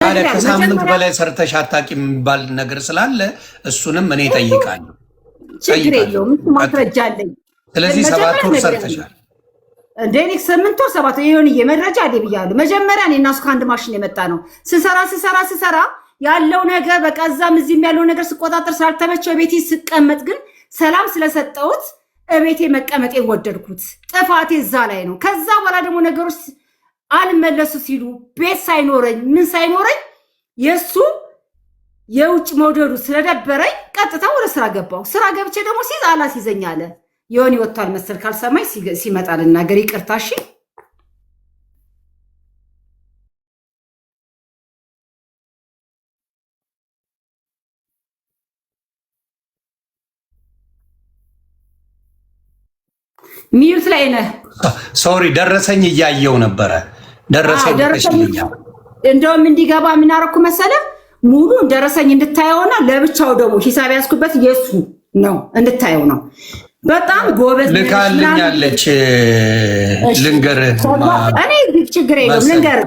ታዲያ ከሳምንት በላይ ሰርተሽ አታውቂም የሚባል ነገር ስላለ እሱንም እኔ እጠይቃለሁ። ችግር የለውም ማስረጃ አለኝ። ስለዚህ 7 ወር ሰርተሻል እንዴ? እኔ 8 ወር 7 ወር ይሄን መረጃ አለ ብያለሁ። መጀመሪያ እኔ እና እሱ ከአንድ ማሽን የመጣ ነው። ስሰራ ያለው ነገር በቃ እዛም እዚህም ያለው ነገር ስቆጣጠር ስላልተመቸው ቤቴ ስቀመጥ ግን ሰላም ስለሰጠሁት እቤቴ መቀመጤ ወደድኩት። ጥፋቴ እዛ ላይ ነው። ከዛ በኋላ ደግሞ ነገሮች አልመለሱ ሲሉ ቤት ሳይኖረኝ ምን ሳይኖረኝ የሱ የውጭ መውደዱ ስለደበረኝ ቀጥታ ወደ ስራ ገባሁ። ስራ ገብቼ ደግሞ ሲዝ አላሲዘኝ አለ። የሆነ ይወጣል መሰል ካልሰማኝ ሲመጣ ልናገር። ይቅርታ እሺ። ሚዩት ላይ ነህ። ሶሪ ደረሰኝ እያየው ነበረ። ደረሰኝ እንደውም እንዲገባ ምን አደረኩ መሰለ ሙሉ ደረሰኝ እንድታየውና ለብቻው ደግሞ ሂሳብ ያዝኩበት የሱ ነው እንድታየው ነው። በጣም ጎበዝ ልካልኛለች። ልንገር እኔ ችግር የለውም ልንገር።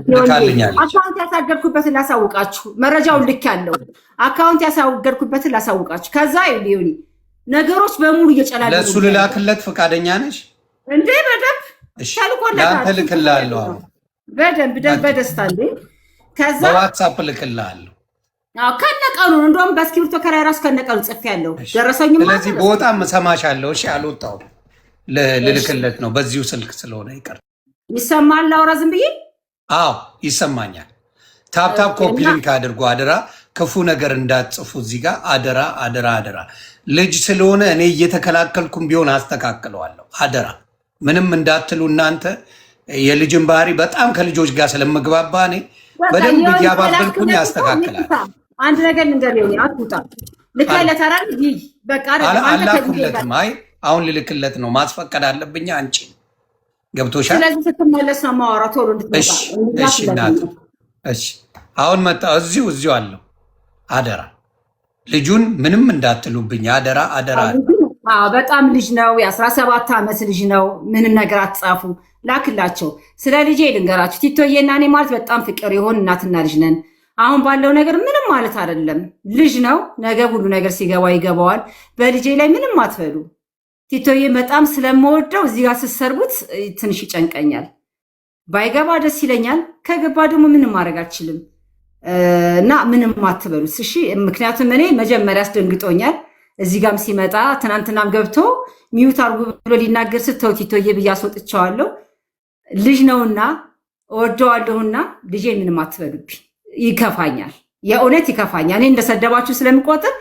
አካውንት ያሳገድኩበትን ላሳውቃችሁ። መረጃውን ልክ ያለው አካውንት ያሳገድኩበትን ላሳውቃችሁ። ከዛ ይሁን ነገሮች በሙሉ እየጨላለሉ ለሱ ልላክለት ፈቃደኛ ነሽ እንዴ? በደንብ ለአንተ ልክልሃለሁ። በደንብ በደስታ እንዴ። ከዛ በዋትሳፕ ልክልሃለሁ ከነቀኑ እንደውም በእስክሪብቶ ከላይ ራሱ ከነቀኑ ጽፌያለሁ። ደረሰኝ ማለት ስለዚህ በጣም እሰማሻለሁ። እሺ አልወጣሁም። ልልክለት ነው በዚሁ ስልክ ስለሆነ ይቀር። ይሰማል? ላውራ ዝም ብዬ? አዎ ይሰማኛል። ታፕታፕ ኮፒ ሊንክ አድርጎ አደራ። ክፉ ነገር እንዳትጽፉ እዚህ ጋር አደራ አደራ አደራ። ልጅ ስለሆነ እኔ እየተከላከልኩም ቢሆን አስተካክለዋለሁ። አደራ ምንም እንዳትሉ እናንተ። የልጅን ባህሪ በጣም ከልጆች ጋር ስለምግባባ እኔ በደንብ እያባበልኩኝ ያስተካክላል። አንድ ነገር ልንገር ይሁን አትውጣ ልከለታራል ይይ በቃ አላኩለትም። አይ አሁን ልልክለት ነው። ማስፈቀድ አለብኝ አንቺ ገብቶሻል። ስለዚህ ስትመለስ ነው ማወራው ቶሎ እንድትመጣ። እሺ እናት እሺ አሁን መጣ። እዚሁ አለው። አደራ ልጁን ምንም እንዳትሉብኝ አደራ አደራ። በጣም ልጅ ነው። የ17 ዓመት ልጅ ነው። ምንም ነገር አትጻፉ። ላክላቸው። ስለ ልጄ ልንገራችሁ። ቲቶዬና እኔ ማለት በጣም ፍቅር የሆን እናትና ልጅ ነን። አሁን ባለው ነገር ምንም ማለት አይደለም። ልጅ ነው። ነገ ሁሉ ነገር ሲገባ ይገባዋል። በልጄ ላይ ምንም አትበሉ። ቲቶዬ በጣም ስለምወደው እዚህ ጋር ስትሰርቡት ትንሽ ይጨንቀኛል። ባይገባ ደስ ይለኛል። ከገባ ደግሞ ምንም ማድረግ አልችልም እና ምንም አትበሉት እሺ። ምክንያቱም እኔ መጀመሪያ አስደንግጦኛል። እዚህ ጋም ሲመጣ ትናንትናም ገብቶ ሚዩት አርጉ ብሎ ሊናገር ስተው ቲቶዬ ብዬ አስወጥቼዋለሁ። ልጅ ነውና እወደዋለሁና ልጄ ምንም አትበሉብኝ። ይከፋኛል፣ የእውነት ይከፋኛል። እኔ እንደሰደባችሁ ስለምቆጥር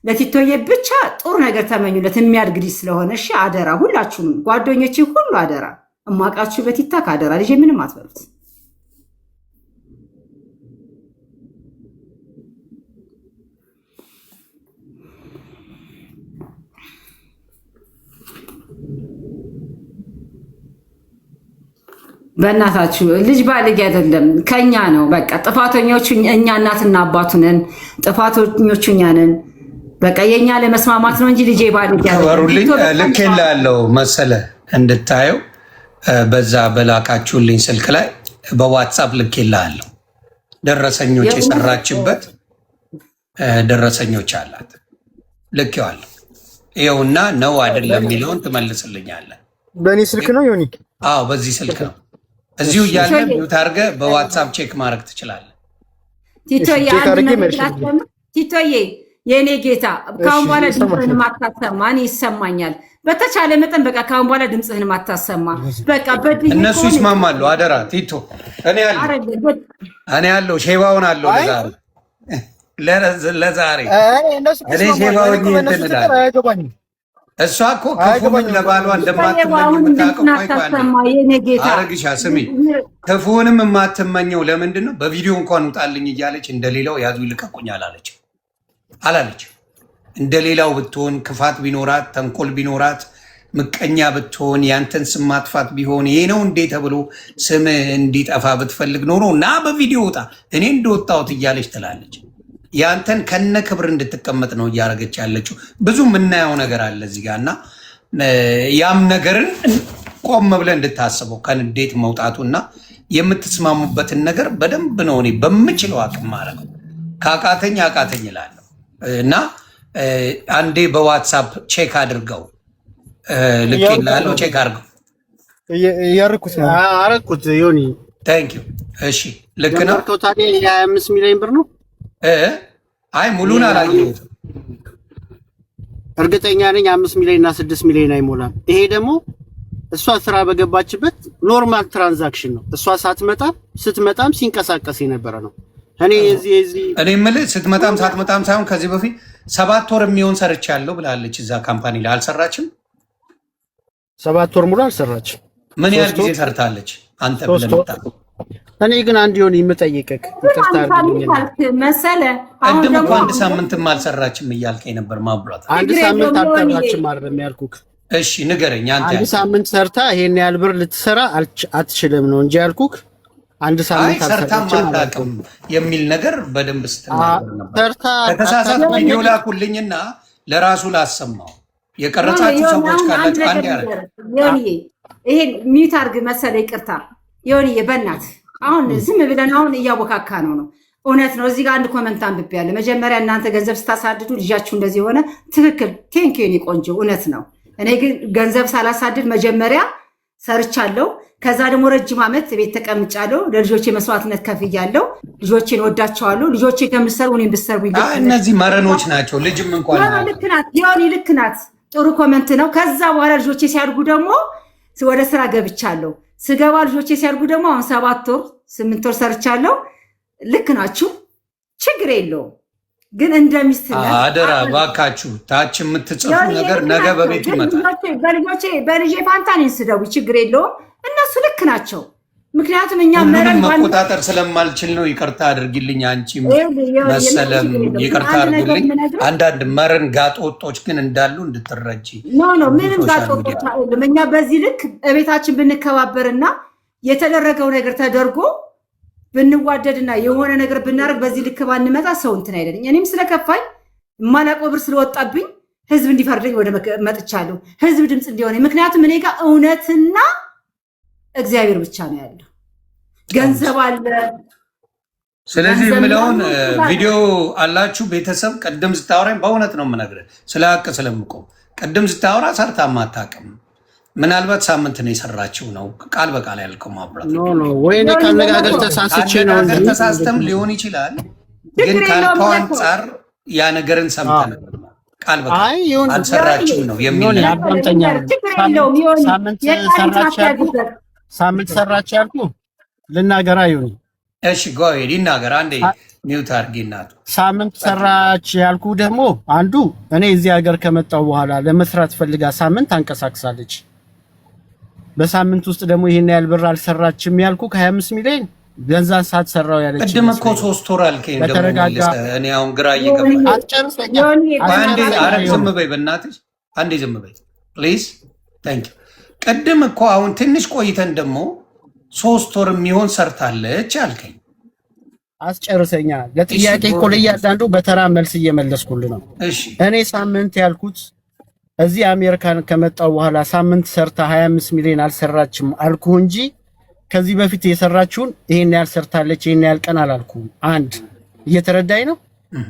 ለቲቶዬ ብቻ ጥሩ ነገር ተመኙለት፣ የሚያድግ ልጅ ስለሆነ እሺ። አደራ ሁላችሁንም ጓደኞቼ ሁሉ አደራ፣ እማቃችሁ በቲክታክ አደራ፣ ልጄ ምንም አትበሉት። በእናታችሁ ልጅ ባልግ አይደለም ከኛ ነው። በቃ ጥፋተኞቹ እኛ እናትና አባቱ ነን። ጥፋተኞቹ እኛ ነን። በቃ የኛ ለመስማማት ነው እንጂ ልጅ ባልግ አይደለም። ልኬልሃለሁ መሰለ እንድታየው በዛ በላካችሁልኝ ስልክ ላይ በዋትሳፕ ልኬልሃለሁ። ደረሰኞች የሰራችበት ደረሰኞች አላት። ልኬዋለሁ። ይኸውና ነው አይደለም የሚለውን ትመልስልኛለህ። በእኔ ስልክ ነው ዮኒ? አዎ በዚህ ስልክ ነው። እዚሁ እያለ ሚውት አድርገህ በዋትሳፕ ቼክ ማድረግ ትችላለህ። ቲቶዬ የእኔ ጌታ ካሁን በኋላ ድምፅህን ማታሰማ እኔ ይሰማኛል። በተቻለ መጠን በቃ ካሁን በኋላ ድምፅህን ማታሰማ። በቃ እነሱ ይስማማሉ። አደራ ቲቶ እኔ ያለው ሼባውን አለው ለዛሬ እኔ ሼባውን ይንትንላል። እሷ እኮ ክፉን ለባሏ እንደማትመኝ የምታውቀው አረግሻ ስሚ፣ ክፉንም የማትመኘው ለምንድን ነው? በቪዲዮ እንኳን ውጣልኝ እያለች እንደሌላው ያዙ ይልቀቁኝ አላለች። እንደሌላው ብትሆን ክፋት ቢኖራት ተንኮል ቢኖራት ምቀኛ ብትሆን ያንተን ስም ማጥፋት ቢሆን ይሄ ነው እንዴ ተብሎ ስም እንዲጠፋ ብትፈልግ ኖሮ እና በቪዲዮ ውጣ እኔ እንደወጣሁት እያለች ትላለች። ያንተን ከነ ክብር እንድትቀመጥ ነው እያደረገች ያለችው። ብዙ የምናየው ነገር አለ እዚህ ጋር እና ያም ነገርን ቆም ብለን እንድታስበው ከንዴት መውጣቱና የምትስማሙበትን ነገር በደንብ ነው እኔ በምችለው አቅም ማረግ። ከአቃተኝ አቃተኝ እላለሁ እና አንዴ በዋትሳፕ ቼክ አድርገው ልኬልሃለሁ። ቼክ አድርገው አረኩት ዮኒ ታንክ ዩ። እሺ ልክ ነው። ታዲያ የ25 ሚሊዮን ብር ነው። አይ ሙሉን አላየሁትም። እርግጠኛ ነኝ 5 ሚሊዮን እና 6 ሚሊዮን አይሞላም። ይሄ ደግሞ እሷ ስራ በገባችበት ኖርማል ትራንዛክሽን ነው። እሷ ስትመጣም ሲንቀሳቀስ የነበረ ነው። እኔ የምልህ ስትመጣም ሳትመጣም ሳይሆን ከዚህ በፊት 7 ወር የሚሆን ሰርቻለሁ ብላለች። እዛ ካምፓኒ ላይ አልሰራችም። 7 ወር ሙሉ አልሰራችም። ምን ያህል ጊዜ ሰርታለች? አንተ ብለህ መጣ። እኔ ግን አንድ ዮኒ የምጠይቅህ ይቅርታ አድርግልኝ መሰለ። ቅድም እኮ 1 ሳምንትም አልሰራችም እያልከኝ ነበር። ማብራት 1 ሳምንት አልሰራችም አይደለም ያልኩህ። እሺ ንገረኝ አንተ። 1 ሳምንት ሰርታ ይሄን ያህል ብር ልትሰራ አትችልም ነው እንጂ ያልኩህ። 1 ሳምንት አልሰራችም የሚል ነገር በደንብ ስትናገር ነበር። ከተሳሳትኩ ቪዲዮ ላኩልኝና ለራሱ ላሰማው። የቀረጻችሁ ሰዎች ካላችሁ አንድ ያረግ ዮኒዬ፣ ይሄን ሚዩት አድርግ መሰለ። ይቅርታ ዮኒዬ፣ በእናትህ አሁን ዝም ብለን አሁን እያወካካ ነው። እውነት ነው። እዚህ ጋር አንድ ኮመንት አንብቤያለሁ። መጀመሪያ እናንተ ገንዘብ ስታሳድዱ ልጃችሁ እንደዚህ ሆነ። ትክክል። ቴንኪው የኔ ቆንጆ፣ እውነት ነው። እኔ ግን ገንዘብ ሳላሳድድ መጀመሪያ ሰርቻለሁ። ከዛ ደግሞ ረጅም ዓመት ቤት ተቀምጫለሁ። ለልጆቼ መስዋዕትነት ከፍያለሁ። ልጆቼን ወዳቸዋለሁ። ልጆቼ ከምሰሩ እኔም ብሰሩ ይልክ። እነዚህ መረኖች ናቸው። ልጅም እንኳን ልክ ናት ዮኒ፣ ልክ ናት። ጥሩ ኮመንት ነው። ከዛ በኋላ ልጆቼ ሲያድጉ ደግሞ ወደ ስራ ገብቻለሁ። ስገባ ልጆቼ ሲያድጉ ደግሞ አሁን 7 ወር 8 ወር ሰርቻለሁ። ልክ ናችሁ። ችግር የለውም። ግን እንደሚስትነት አደራ ባካችሁ፣ ታች የምትጽፉ ነገር ነገ በቤት ይመጣል። በልጄ ፋንታ እኔን ስደቡ ችግር የለውም። እነሱ ልክ ናቸው። ምክንያቱም እኛ መረን መቆጣጠር ስለማልችል ነው። ይቅርታ አድርጊልኝ። አንቺም መሰለም ይቅርታ አድርጉልኝ። አንዳንድ መረን ጋጦጦች ግን እንዳሉ እንድትረጂ። ኖ ምንም ጋጦጦች አይደለም። እኛ በዚህ ልክ እቤታችን ብንከባበርና የተደረገው ነገር ተደርጎ ብንዋደድና የሆነ ነገር ብናደርግ በዚህ ልክ ባንመጣ ሰው እንትን አይደለኝ። እኔም ስለከፋኝ የማላውቀው ብር ስለወጣብኝ ህዝብ እንዲፈርደኝ ወደ መጥቻለሁ። ህዝብ ድምፅ እንዲሆነ። ምክንያቱም እኔ ጋር እውነትና እግዚአብሔር ብቻ ነው ያለው። ገንዘብ አለ። ስለዚህ የምለውን ቪዲዮ አላችሁ ቤተሰብ። ቅድም ስታወራኝ በእውነት ነው የምነግርህ፣ ስለ ሀቅ ስለምቆም። ቅድም ስታወራ ሰርታ ማታውቅም። ምናልባት ሳምንት ነው የሰራችው ነው ቃል በቃል ያልከው። ማብራት ወይ ከአነጋገር ተሳስቼ ነው እንጂ ተሳስተም ሊሆን ይችላል። ግን ካልከው አንጻር ያ ነገርን ሰምተን ቃል በቃል አልሰራችም ነው የሚል ሳምንት ሰራች ያልኩ ልናገራ ይሁን። እሺ ጎይ ሊናገር አንዴ ሚውት አድርጊ እናቱ። ሳምንት ሰራች ያልኩ ደግሞ አንዱ እኔ እዚህ ሀገር ከመጣው በኋላ ለመስራት ፈልጋ ሳምንት አንቀሳቅሳለች። በሳምንት ውስጥ ደግሞ ይሄን ያህል ብር አልሰራችም ያልኩ ከ25 ሚሊዮን ገንዘብ ሳትሰራው ያለች። ቅድም እኮ 3 ወር አልከኝ ደግሞ እኔ አሁን ግራ እየገባኝ አንዴ አረግ ዝም በይ በእናትሽ አንዴ ዝም በይ ፕሊዝ ታንክ ዩ። ቅድም እኮ አሁን ትንሽ ቆይተን ደግሞ 3 ወር የሚሆን ሰርታለች አልከኝ። አስጨርሰኛ ለጥያቄ እኮ ለእያንዳንዱ በተራ መልስ እየመለስኩልህ ነው። እሺ እኔ ሳምንት ያልኩት እዚህ አሜሪካን ከመጣው በኋላ ሳምንት ሰርታ 25 ሚሊዮን አልሰራችም አልኩ እንጂ ከዚህ በፊት የሰራችውን ይሄን ያህል ሰርታለች ይሄን ያህል ቀን አላልኩም። አንድ እየተረዳኝ ነው።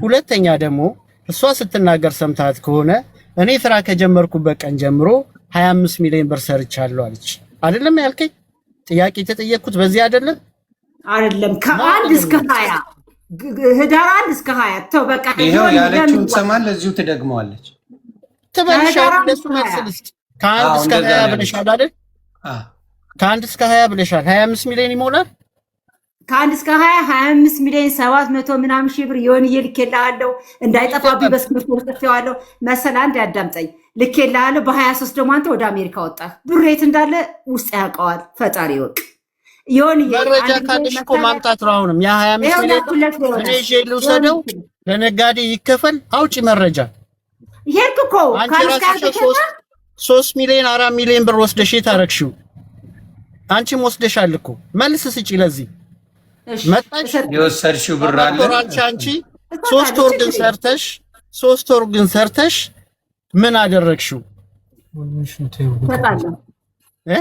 ሁለተኛ ደግሞ እሷ ስትናገር ሰምታት ከሆነ እኔ ስራ ከጀመርኩበት ቀን ጀምሮ 25 ሚሊዮን ብር ሰርቻለሁ አለች። አይደለም ያልከኝ? ጥያቄ የተጠየቅኩት በዚህ አይደለም ከ1 እስከ 20 ህዳር 1 እስከ 20 ተው በቃ። ይሄው ያለችውን ትሰማለህ፣ እዚሁ ትደግመዋለች። ተበልሻለሁ ለሱ መልስ ከ1 እስከ 20 ብለሻል አይደል? ከ1 እስከ 20 ብለሻል። 25 ሚሊዮን ይሞላል። ከ1 እስከ 20 25 ሚሊዮን 700 ምናምን ሺህ ብር የሆነ ልኬልሃለሁ። እንዳይጠፋብኝ በስክሪፕት ጽፌዋለሁ። መሰለህ አንድ ያዳምጠኝ። ልኬልሃለሁ። በ23 ደግሞ አንተ ወደ አሜሪካ ወጣህ። ብሩ የት እንዳለ ውስጥ ያውቀዋል ፈጣሪ ይወቅ። የሆነ መረጃ ካለሽ እኮ ማምጣት ነው። አሁንም ያ 25 ሚሊዮን እኔ ይዤ ልውሰደው ለነጋዴ ይከፈል። አውጪ መረጃ። ይሄርኩ እኮ ካንስካር 3 ሚሊዮን 4 ሚሊዮን ብር ወስደሽ ታረክሽው። አንቺም ወስደሻል እኮ መልስ ስጪ። ለዚህ መጣሽ የወሰድሽው ብር አለ አንቺ 3 ወር ግን ሰርተሽ ምን አደረግሽው?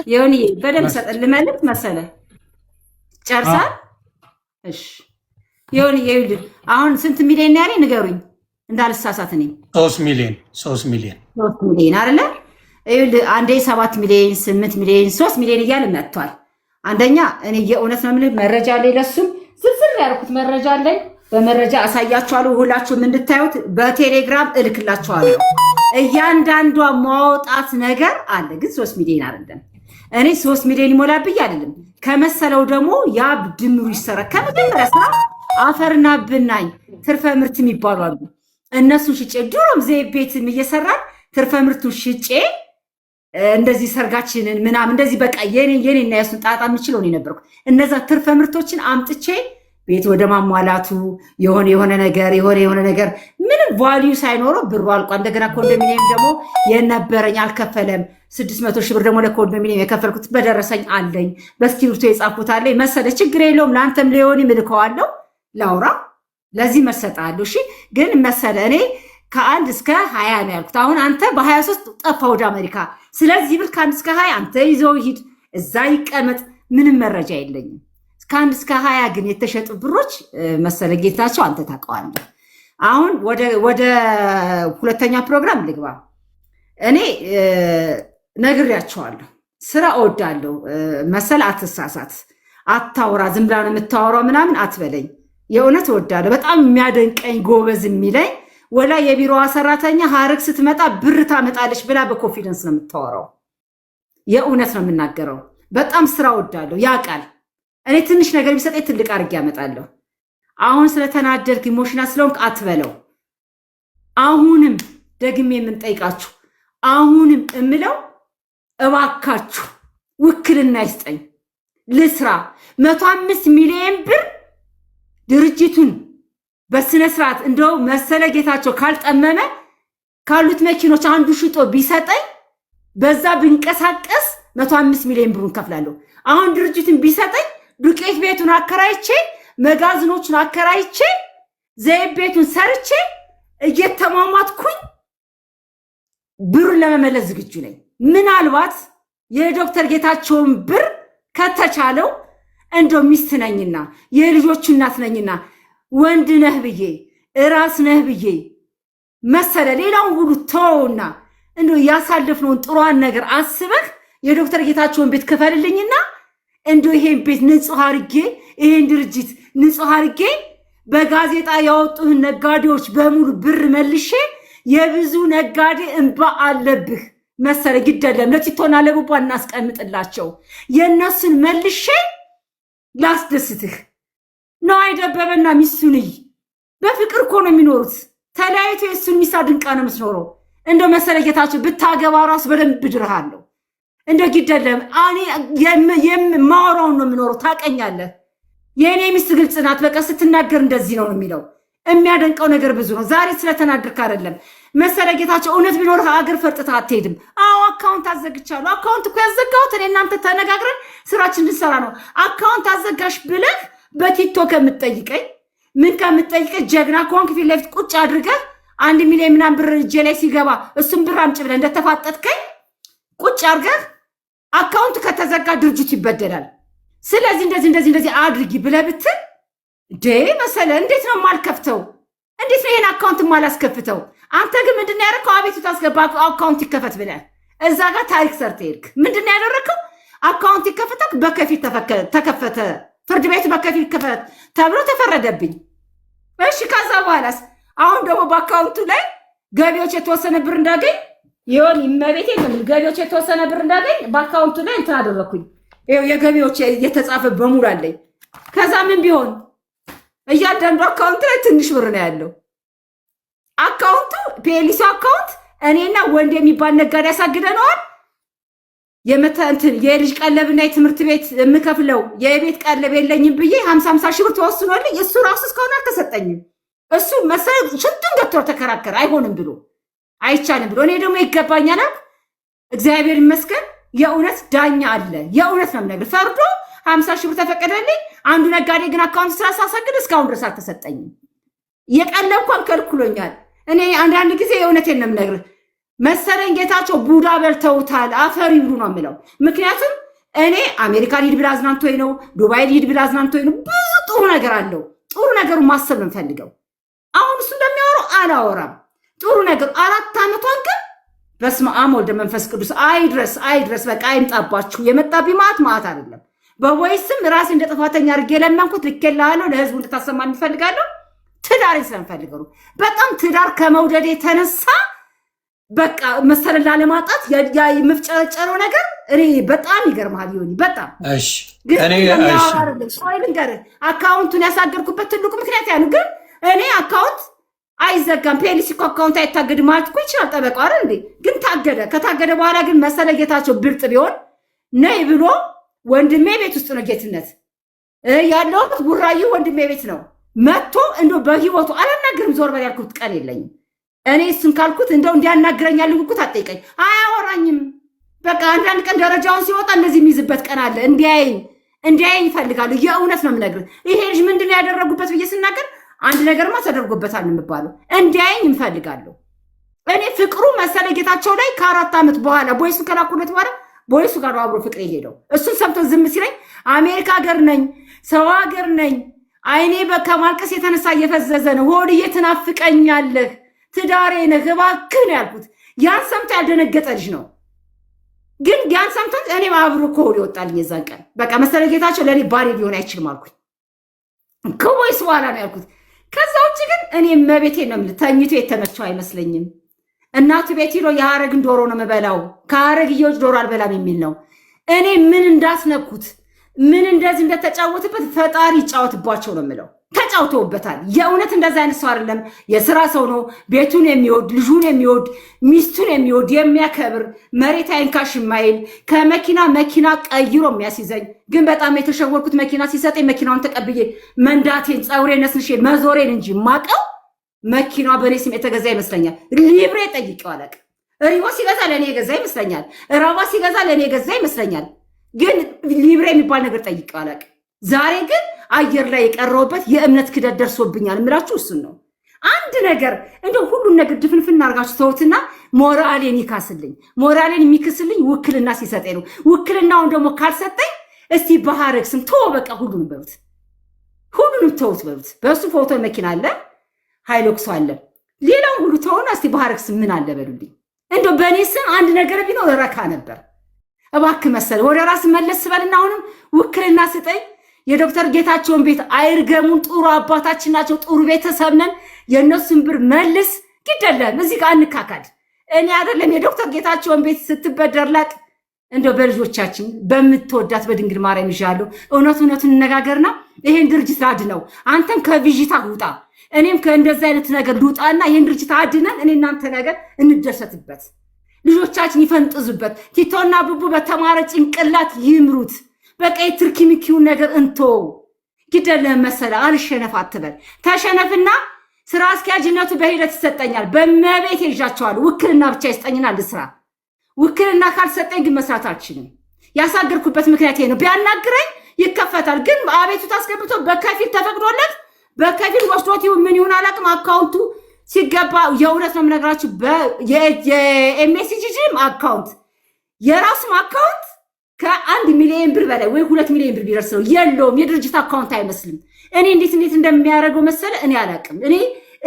ይሄን በደንብ ሰጠን ልመልስ መሰለ ጨርሳል? እሺ ይሁን። አሁን ስንት ሚሊዮን ያለኝ ንገሩኝ እንዳልሳሳት። እኔ 3 ሚሊዮን አይደለ? አንዴ 7 ሚሊዮን 8 ሚሊዮን 3 ሚሊዮን እያለ መጥቷል። አንደኛ እኔ የእውነት ነው የምልህ መረጃ አለኝ፣ ለሱም ዝርዝር ያደረኩት መረጃ አለኝ። በመረጃ አሳያችኋለሁ፣ ሁላችሁም እንድታዩት በቴሌግራም እልክላችኋለሁ። እያንዳንዷ ማውጣት ነገር አለ፣ ግን 3 ሚሊዮን አይደለም። እኔ 3 ሚሊዮን ይሞላብኝ አይደለም ከመሰለው ደግሞ ያ ድምሩ ይሰራ። ከመጀመሪያ ስራ አፈርና ብናኝ ትርፈ ምርት የሚባሉ አሉ። እነሱን ሽጬ ድሮም ዘይት ቤትም እየሰራን ትርፈ ምርቱን ሽጬ እንደዚህ ሰርጋችንን ምናምን እንደዚህ በቃ የኔና የሱን ጣጣ የምችለው ነው የነበርኩ። እነዛ ትርፈ ምርቶችን አምጥቼ ቤት ወደ ማሟላቱ የሆነ ነገር ምንም ቫልዩ ሳይኖረው ብሩ አልቋል። እንደገና ኮንዶሚኒየም ደግሞ የነበረኝ አልከፈለም። 600 ሺህ ብር ደግሞ ለኮንዶሚኒየም የከፈልኩት በደረሰኝ አለኝ፣ በእስክሪብቶ የጻፍኩት አለኝ መሰለ። ችግር የለውም ለአንተም ሊሆን ምልከዋለሁ፣ ላውራ ለዚህ መሰጣለሁ። እሺ ግን መሰለ እኔ ከ1 እስከ 20 ነው ያልኩት። አሁን አንተ በ23 ጠፋ ወደ አሜሪካ። ስለዚህ ብር ከ1 እስከ 20 አንተ ይዘው ሂድ፣ እዛ ይቀመጥ። ምንም መረጃ የለኝም። ከ1 እስከ 20 ግን የተሸጡ ብሮች መሰለ ጌታቸው አንተ ታውቀዋለህ። አሁን ወደ ሁለተኛ ፕሮግራም ልግባ። እኔ ነግሬያቸዋለሁ፣ ስራ እወዳለሁ መሰለ። አትሳሳት፣ አታውራ፣ ዝም ብላ ነው የምታወራው ምናምን አትበለኝ። የእውነት እወዳለሁ። በጣም የሚያደንቀኝ ጎበዝ የሚለኝ ወላ የቢሮዋ ሰራተኛ ሀረግ ስትመጣ ብር ታመጣለች ብላ በኮንፊደንስ ነው የምታወራው። የእውነት ነው የምናገረው። በጣም ስራ እወዳለሁ ያውቃል። እኔ ትንሽ ነገር ቢሰጠኝ ትልቅ አድርጌ ያመጣለሁ። አሁን ስለተናደድክ ኢሞሽናል ስለሆንክ አትበለው። አሁንም ደግሜ የምንጠይቃችሁ አሁንም እምለው እባካችሁ ውክልና ይስጠኝ ልስራ። 105 ሚሊዮን ብር ድርጅቱን በስነ ስርዓት እንደው መሰለ ጌታቸው ካልጠመመ ካሉት መኪኖች አንዱ ሽጦ ቢሰጠኝ በዛ ብንቀሳቀስ 105 ሚሊዮን ብሩን ከፍላለሁ። አሁን ድርጅቱን ቢሰጠኝ ዱቄት ቤቱን አከራይቼ መጋዘኖቹን አከራይቼ ዘይት ቤቱን ሰርቼ እየተማማትኩኝ ብሩን ለመመለስ ዝግጁ ነኝ። ምናልባት የዶክተር ጌታቸውን ብር ከተቻለው እንደው ሚስት ነኝና የልጆቹ እናት ነኝና ወንድ ነህ ብዬ እራስ ነህ ብዬ መሰለ ሌላውን ሁሉ ተውና እንደው ያሳለፍነውን ጥሩዋን ነገር አስበህ የዶክተር ጌታቸውን ቤት ክፈልልኝና እንደው ይሄን ቤት ንጹህ አርጌ ይሄን ድርጅት ንጹህ አርጌ በጋዜጣ ያወጡህን ነጋዴዎች በሙሉ ብር መልሼ የብዙ ነጋዴ እንባ አለብህ መሰለ። ግደለም ለቲቶና ለቡባ እናስቀምጥላቸው የነሱን መልሼ ላስደስትህ ነው። አይደበበና ሚስቱንይ በፍቅር እኮ ነው የሚኖሩት። ተለያይቶ የሱን ሚስት አድንቃ ነው የምትኖረው። እንደው መሰለ ጌታቸው ብታገባ ራሱ በደንብ ድርሃለሁ። እንደው ግደለም እኔ የማወራውን ነው የምኖረው። ታቀኛለህ። የእኔ ሚስት ግልጽ ናት። በቃ ስትናገር እንደዚህ ነው የሚለው። የሚያደንቀው ነገር ብዙ ነው። ዛሬ ስለተናደርክ አይደለም መሰለ ጌታቸው። እውነት ቢኖርህ አገር ፈርጥተህ አትሄድም። አዎ አካውንት አዘግቻለሁ። አካውንት እኮ ያዘጋሁት እኔ እናንተ ተነጋግረን ስራችን እንድንሰራ ነው። አካውንት አዘጋሽ ብለህ በቲክቶክ ከምትጠይቀኝ ምን ከምትጠይቀኝ ጀግና ከሆንክ ፊት ለፊት ቁጭ አድርገህ 1 ሚሊዮን ምናምን ብር እጄ ላይ ሲገባ እሱም ብር አምጪ ብለህ እንደተፋጠጥከኝ ቁጭ አድርገህ አካውንት ከተዘጋ ድርጅቱ ይበደላል። ስለዚህ እንደዚህ አድርጊ ብለህ ብትል መሰለ እንዴት ነው የማልከፍተው? እንዴት ነው ይሄን አካውንት የማላስከፍተው? አንተ ግን ምንድን ነው ያደረከው? አቤቱ ታስገባ አካውንት ይከፈት ብለህ እዛ ጋር ታሪክ ሰርተህ ሄድክ። ምንድን ነው ያደረከው? አካውንት ይከፈታል፣ በከፊል ተከፈተ። ፍርድ ቤት በከፊል ይከፈት ተብሎ ተፈረደብኝ። እሺ ከዛ በኋላስ አሁን ደግሞ በአካውንቱ ላይ ገቢዎች የተወሰነ ብር እንዳገኝ ይሆን ይመቤቴ ገቢዎች የተወሰነ ብር እንዳገኝ በአካውንቱ ላይ እንትን አደረኩኝ። ይኸው የገቢዎች የተጻፈ በሙሉ አለኝ። ከዛ ምን ቢሆን እያንዳንዱ አካውንት ላይ ትንሽ ብር ነው ያለው። አካውንቱ ፒኤልሲ አካውንት እኔና ወንድ የሚባል ነጋዴ ያሳግደነዋል። የልጅ ቀለብና የትምህርት ቤት የምከፍለው የቤት ቀለብ የለኝም ብዬ 50 ሺህ ብር ተወስኖልኝ እሱ ራሱ እስካሁን አልተሰጠኝም። እሱ መሰለ ሽንቱን ገብቶ ተከራከረ። አይሆንም ብሎ አይቻልም ብሎ እኔ ደግሞ ይገባኛል። እግዚአብሔር ይመስገን የእውነት ዳኛ አለ። የእውነት ነው የምነግርህ። ፈርዶ 50 ሺህ ብር ተፈቀደልኝ። አንዱ ነጋዴ ግን አካውንት ስላሳሰግድ እስካሁን ድረስ አልተሰጠኝም። የቀለብ እንኳን ከልክሎኛል። እኔ አንዳንድ ጊዜ የእውነቴን ነው የምነግርህ። መሰለኝ ጌታቸው ቡዳ በልተውታል፣ አፈር ይብሉ ነው የምለው። ምክንያቱም እኔ አሜሪካ ሊድ ብላ አዝናንቶኝ ነው፣ ዱባይ ሊድ ብላ አዝናንቶኝ ነው። ብዙ ጥሩ ነገር አለው። ጥሩ ነገሩን ማሰብ ነው የምፈልገው። አሁን እሱ እንደሚያወራው አላወራም። ጥሩ ነገር 4 ዓመቷን ግን በስመ አብ ወልደ መንፈስ ቅዱስ አይድረስ በቃ አይምጣባችሁ። የመጣብኝ ማት አይደለም። በቮይስም ራሴ እንደ ጥፋተኛ አድርጌ ለመንኩት። ልኬልሃለሁ፣ ለህዝቡ እንድታሰማ እንፈልጋለሁ። ትዳሬ ስለምፈልገው ነው። በጣም ትዳር ከመውደድ የተነሳ በቃ መሰለን ላለማጣት ያ የምፍጨረጨረው ነገር እኔ በጣም ይገርማል። ይሆን በጣም እሺ። አካውንቱን ያሳገርኩበት ትልቁ ምክንያት ያ ነው። ግን እኔ አካውንት አይዘጋም፣ ፔሊሲ እኮ አካውንት አይታገድም ማለት እኮ ይችላል ጠበቃው አይደል እንዴ? ግን ታገደ። ከታገደ በኋላ ግን መሰለ ጌታቸው ብልጥ ቢሆን ነይ ብሎ ወንድሜ ቤት ውስጥ ነው ጌትነት ያለሁት፣ ቡራዩ ወንድሜ ቤት ነው መጥቶ እንደው በህይወቱ አላናግርም ዞር በል ያልኩት ቀን የለኝም። እኔ እሱን ካልኩት እንደው እንዲያናግረኝ ያልኩት አጠይቀኝ አያወራኝም። በቃ አንዳንድ ቀን ደረጃውን ሲወጣ እንደዚህ የሚይዝበት ቀን አለ። እንዲያየኝ ይፈልጋሉ። የእውነት ነው የምነግርህ። ይሄ ልጅ ምንድን ነው ያደረጉበት ብዬ ስናገር አንድ ነገርማ ተደርጎበታል የሚባለው። እንዲያየኝ ይፈልጋሉ። እኔ ፍቅሩ መሰለ ጌታቸው ላይ ከ4 ዓመት በኋላ ቦይሱ ከላኩለት በኋላ ቦይሱ ጋር አብሮ ፍቅር የሄደው እሱን ሰምቶ ዝም ሲለኝ አሜሪካ ሀገር ነኝ፣ ሰው ሀገር ነኝ፣ አይኔ ከማልቀስ የተነሳ እየፈዘዘ ነው፣ ሆድዬ ትናፍቀኛለህ፣ ትዳሬ ነህ እባክህ ነው ያልኩት። ያን ሰምቶ ያልደነገጠ ልጅ ነው። ግን ያን ሰምቶ እኔም አብሮ ከሆድ ይወጣልኝ የዛን ቀን። በቃ መሰለ ጌታቸው ለእኔ ባሌ ሊሆን አይችልም አልኩኝ። ከቦይስ በኋላ ነው ያልኩት። ከዛ ውጭ ግን እኔ መቤቴ ነው የምልህ፣ ተኝቶ የተመቸው አይመስለኝም። እናቱ ቤት ሄዶ የሀረግን ዶሮ ነው የምበላው፣ ከሀረግ እየወጭ ዶሮ አልበላም የሚል ነው። እኔ ምን እንዳስነኩት ምን እንደዚህ እንደተጫወትበት ፈጣሪ ይጫወትባቸው ነው የምለው። ተጫውተውበታል። የእውነት እንደዛ አይነት ሰው አይደለም። የስራ ሰው ነው። ቤቱን የሚወድ ልጁን የሚወድ ሚስቱን የሚወድ የሚያከብር መሬት አይንካሽ የማይል ከመኪና መኪና ቀይሮ የሚያስይዘኝ። ግን በጣም የተሸወርኩት መኪና ሲሰጠኝ መኪናውን ተቀብዬ መንዳቴን ፀጉሬን ነስንሼ መዞሬን እንጂ ማቀው መኪናዋ በእኔ ስም የተገዛ ይመስለኛል። ሊብሬ ጠይቄው አላውቅም። ሪቦ ሲገዛ ለእኔ የገዛ ይመስለኛል። ራባ ሲገዛ ለእኔ የገዛ ይመስለኛል። ግን ሊብሬ የሚባል ነገር ጠይቄው አላውቅም። ዛሬ ግን አየር ላይ የቀረውበት የእምነት ክደት ደርሶብኛል። የምላችሁ እሱን ነው። አንድ ነገር እንደው ሁሉን ነገር ድፍንፍና አድርጋችሁ ተውትና ሞራሌን ይካስልኝ። ሞራሌን የሚክስልኝ ውክልና ሲሰጠኝ ነው። ውክልናውን ደግሞ ካልሰጠኝ እስቲ በሐረግ ስም ተወው በቃ ሁሉንም በሉት፣ ሁሉንም ተውት በሉት። በእሱ ፎቶ መኪና አለ፣ ሃይሎክስ አለ፣ ሌላውን ሁሉ ተውና እስቲ በሐረግ ስም ምን አለ በሉልኝ። እንደው በእኔ ስም አንድ ነገር ቢኖር ረካ ነበር። እባክህ መሰለ ወደ ራስ መለስ ስበልና አሁንም ውክልና ስጠኝ። የዶክተር ጌታቸውን ቤት አይርገሙን። ጥሩ አባታችን ናቸው። ጥሩ ቤተሰብ ነን። የእነሱን ብር መልስ። ግደለም እዚህ ጋር እንካካድ። እኔ አይደለም የዶክተር ጌታቸውን ቤት ስትበደር ላቅ እንደው በልጆቻችን በምትወዳት በድንግል ማርያም ይዣለሁ። እውነቱን እንነጋገርና ይሄን ድርጅት አድነው። አንተም ከቪዥታ ውጣ፣ እኔም ከእንደዚህ አይነት ነገር ልውጣና ይሄን ድርጅት አድነን እኔ እናንተ ነገር እንደሰትበት፣ ልጆቻችን ይፈንጥዙበት። ቲቶና ቡቡ በተማረ ጭንቅላት ይምሩት። በቃ የትርኪሚኪውን ነገር እንቶ ግደለህ መሰለ አልሸነፍ አትበል። ተሸነፍና ስራ አስኪያጅነቱ በሂደት ይሰጠኛል። በመቤት ይዣቸዋል። ውክልና ብቻ ይስጠኝና ልስራ። ውክልና ካልሰጠኝ ግን መስራት አልችልም። ያሳገርኩበት ምክንያት ነው። ቢያናግረኝ ይከፈታል። ግን አቤቱታ አስገብቶ በከፊል ተፈቅዶለት በከፊል ወስዶት ምን ይሁን አላውቅም። አካውንቱ ሲገባ የእውነት ነው የምነግራችሁ። የኤምኤስጂም አካውንት የራሱም አካውንት ከ1 ሚሊዮን ብር በላይ ወይ 2 ሚሊዮን ብር ቢደርስ ነው የለውም። የድርጅት አካውንት አይመስልም። እኔ እንዴት እንደሚያደርገው መሰለ እኔ አላውቅም። እኔ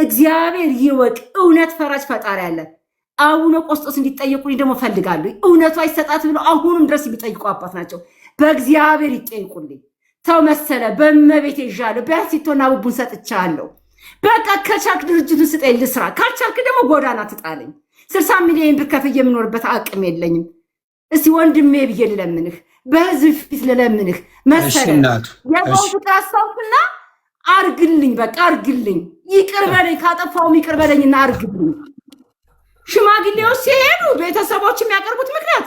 እግዚአብሔር ይወቅ። እውነት ፈራጅ ፈጣሪ አለ። አቡነ ቆስጦስ እንዲጠየቁኝ ደግሞ ፈልጋለሁ። እውነቱ አይሰጣት ብለው አሁንም ድረስ የሚጠይቁ አባት ናቸው። በእግዚአብሔር ይጠይቁልኝ። ተው መሰለ በመቤት ይዣለሁ። ቢያንስ ቲቶና ቡቡን ሰጥቻለሁ። በቃ ከቻልክ ድርጅቱን ስጠኝ ልስራ። ካልቻልክ ደግሞ ጎዳና ትጣለኝ። 60 ሚሊዮን ብር ከፍዬ የምኖርበት አቅም የለኝም። እስቲ ወንድሜ ብዬ ልለምንህ፣ በህዝብ ፊት ልለምንህ መሰለ የቆም ፍቅር አስታውፍና አርግልኝ። በቃ አርግልኝ። ይቅር በለኝ፣ ካጠፋውም ይቅር በለኝና አርግልኝ። ሽማግሌዎች ሲሄዱ ቤተሰቦች የሚያቀርቡት ምክንያት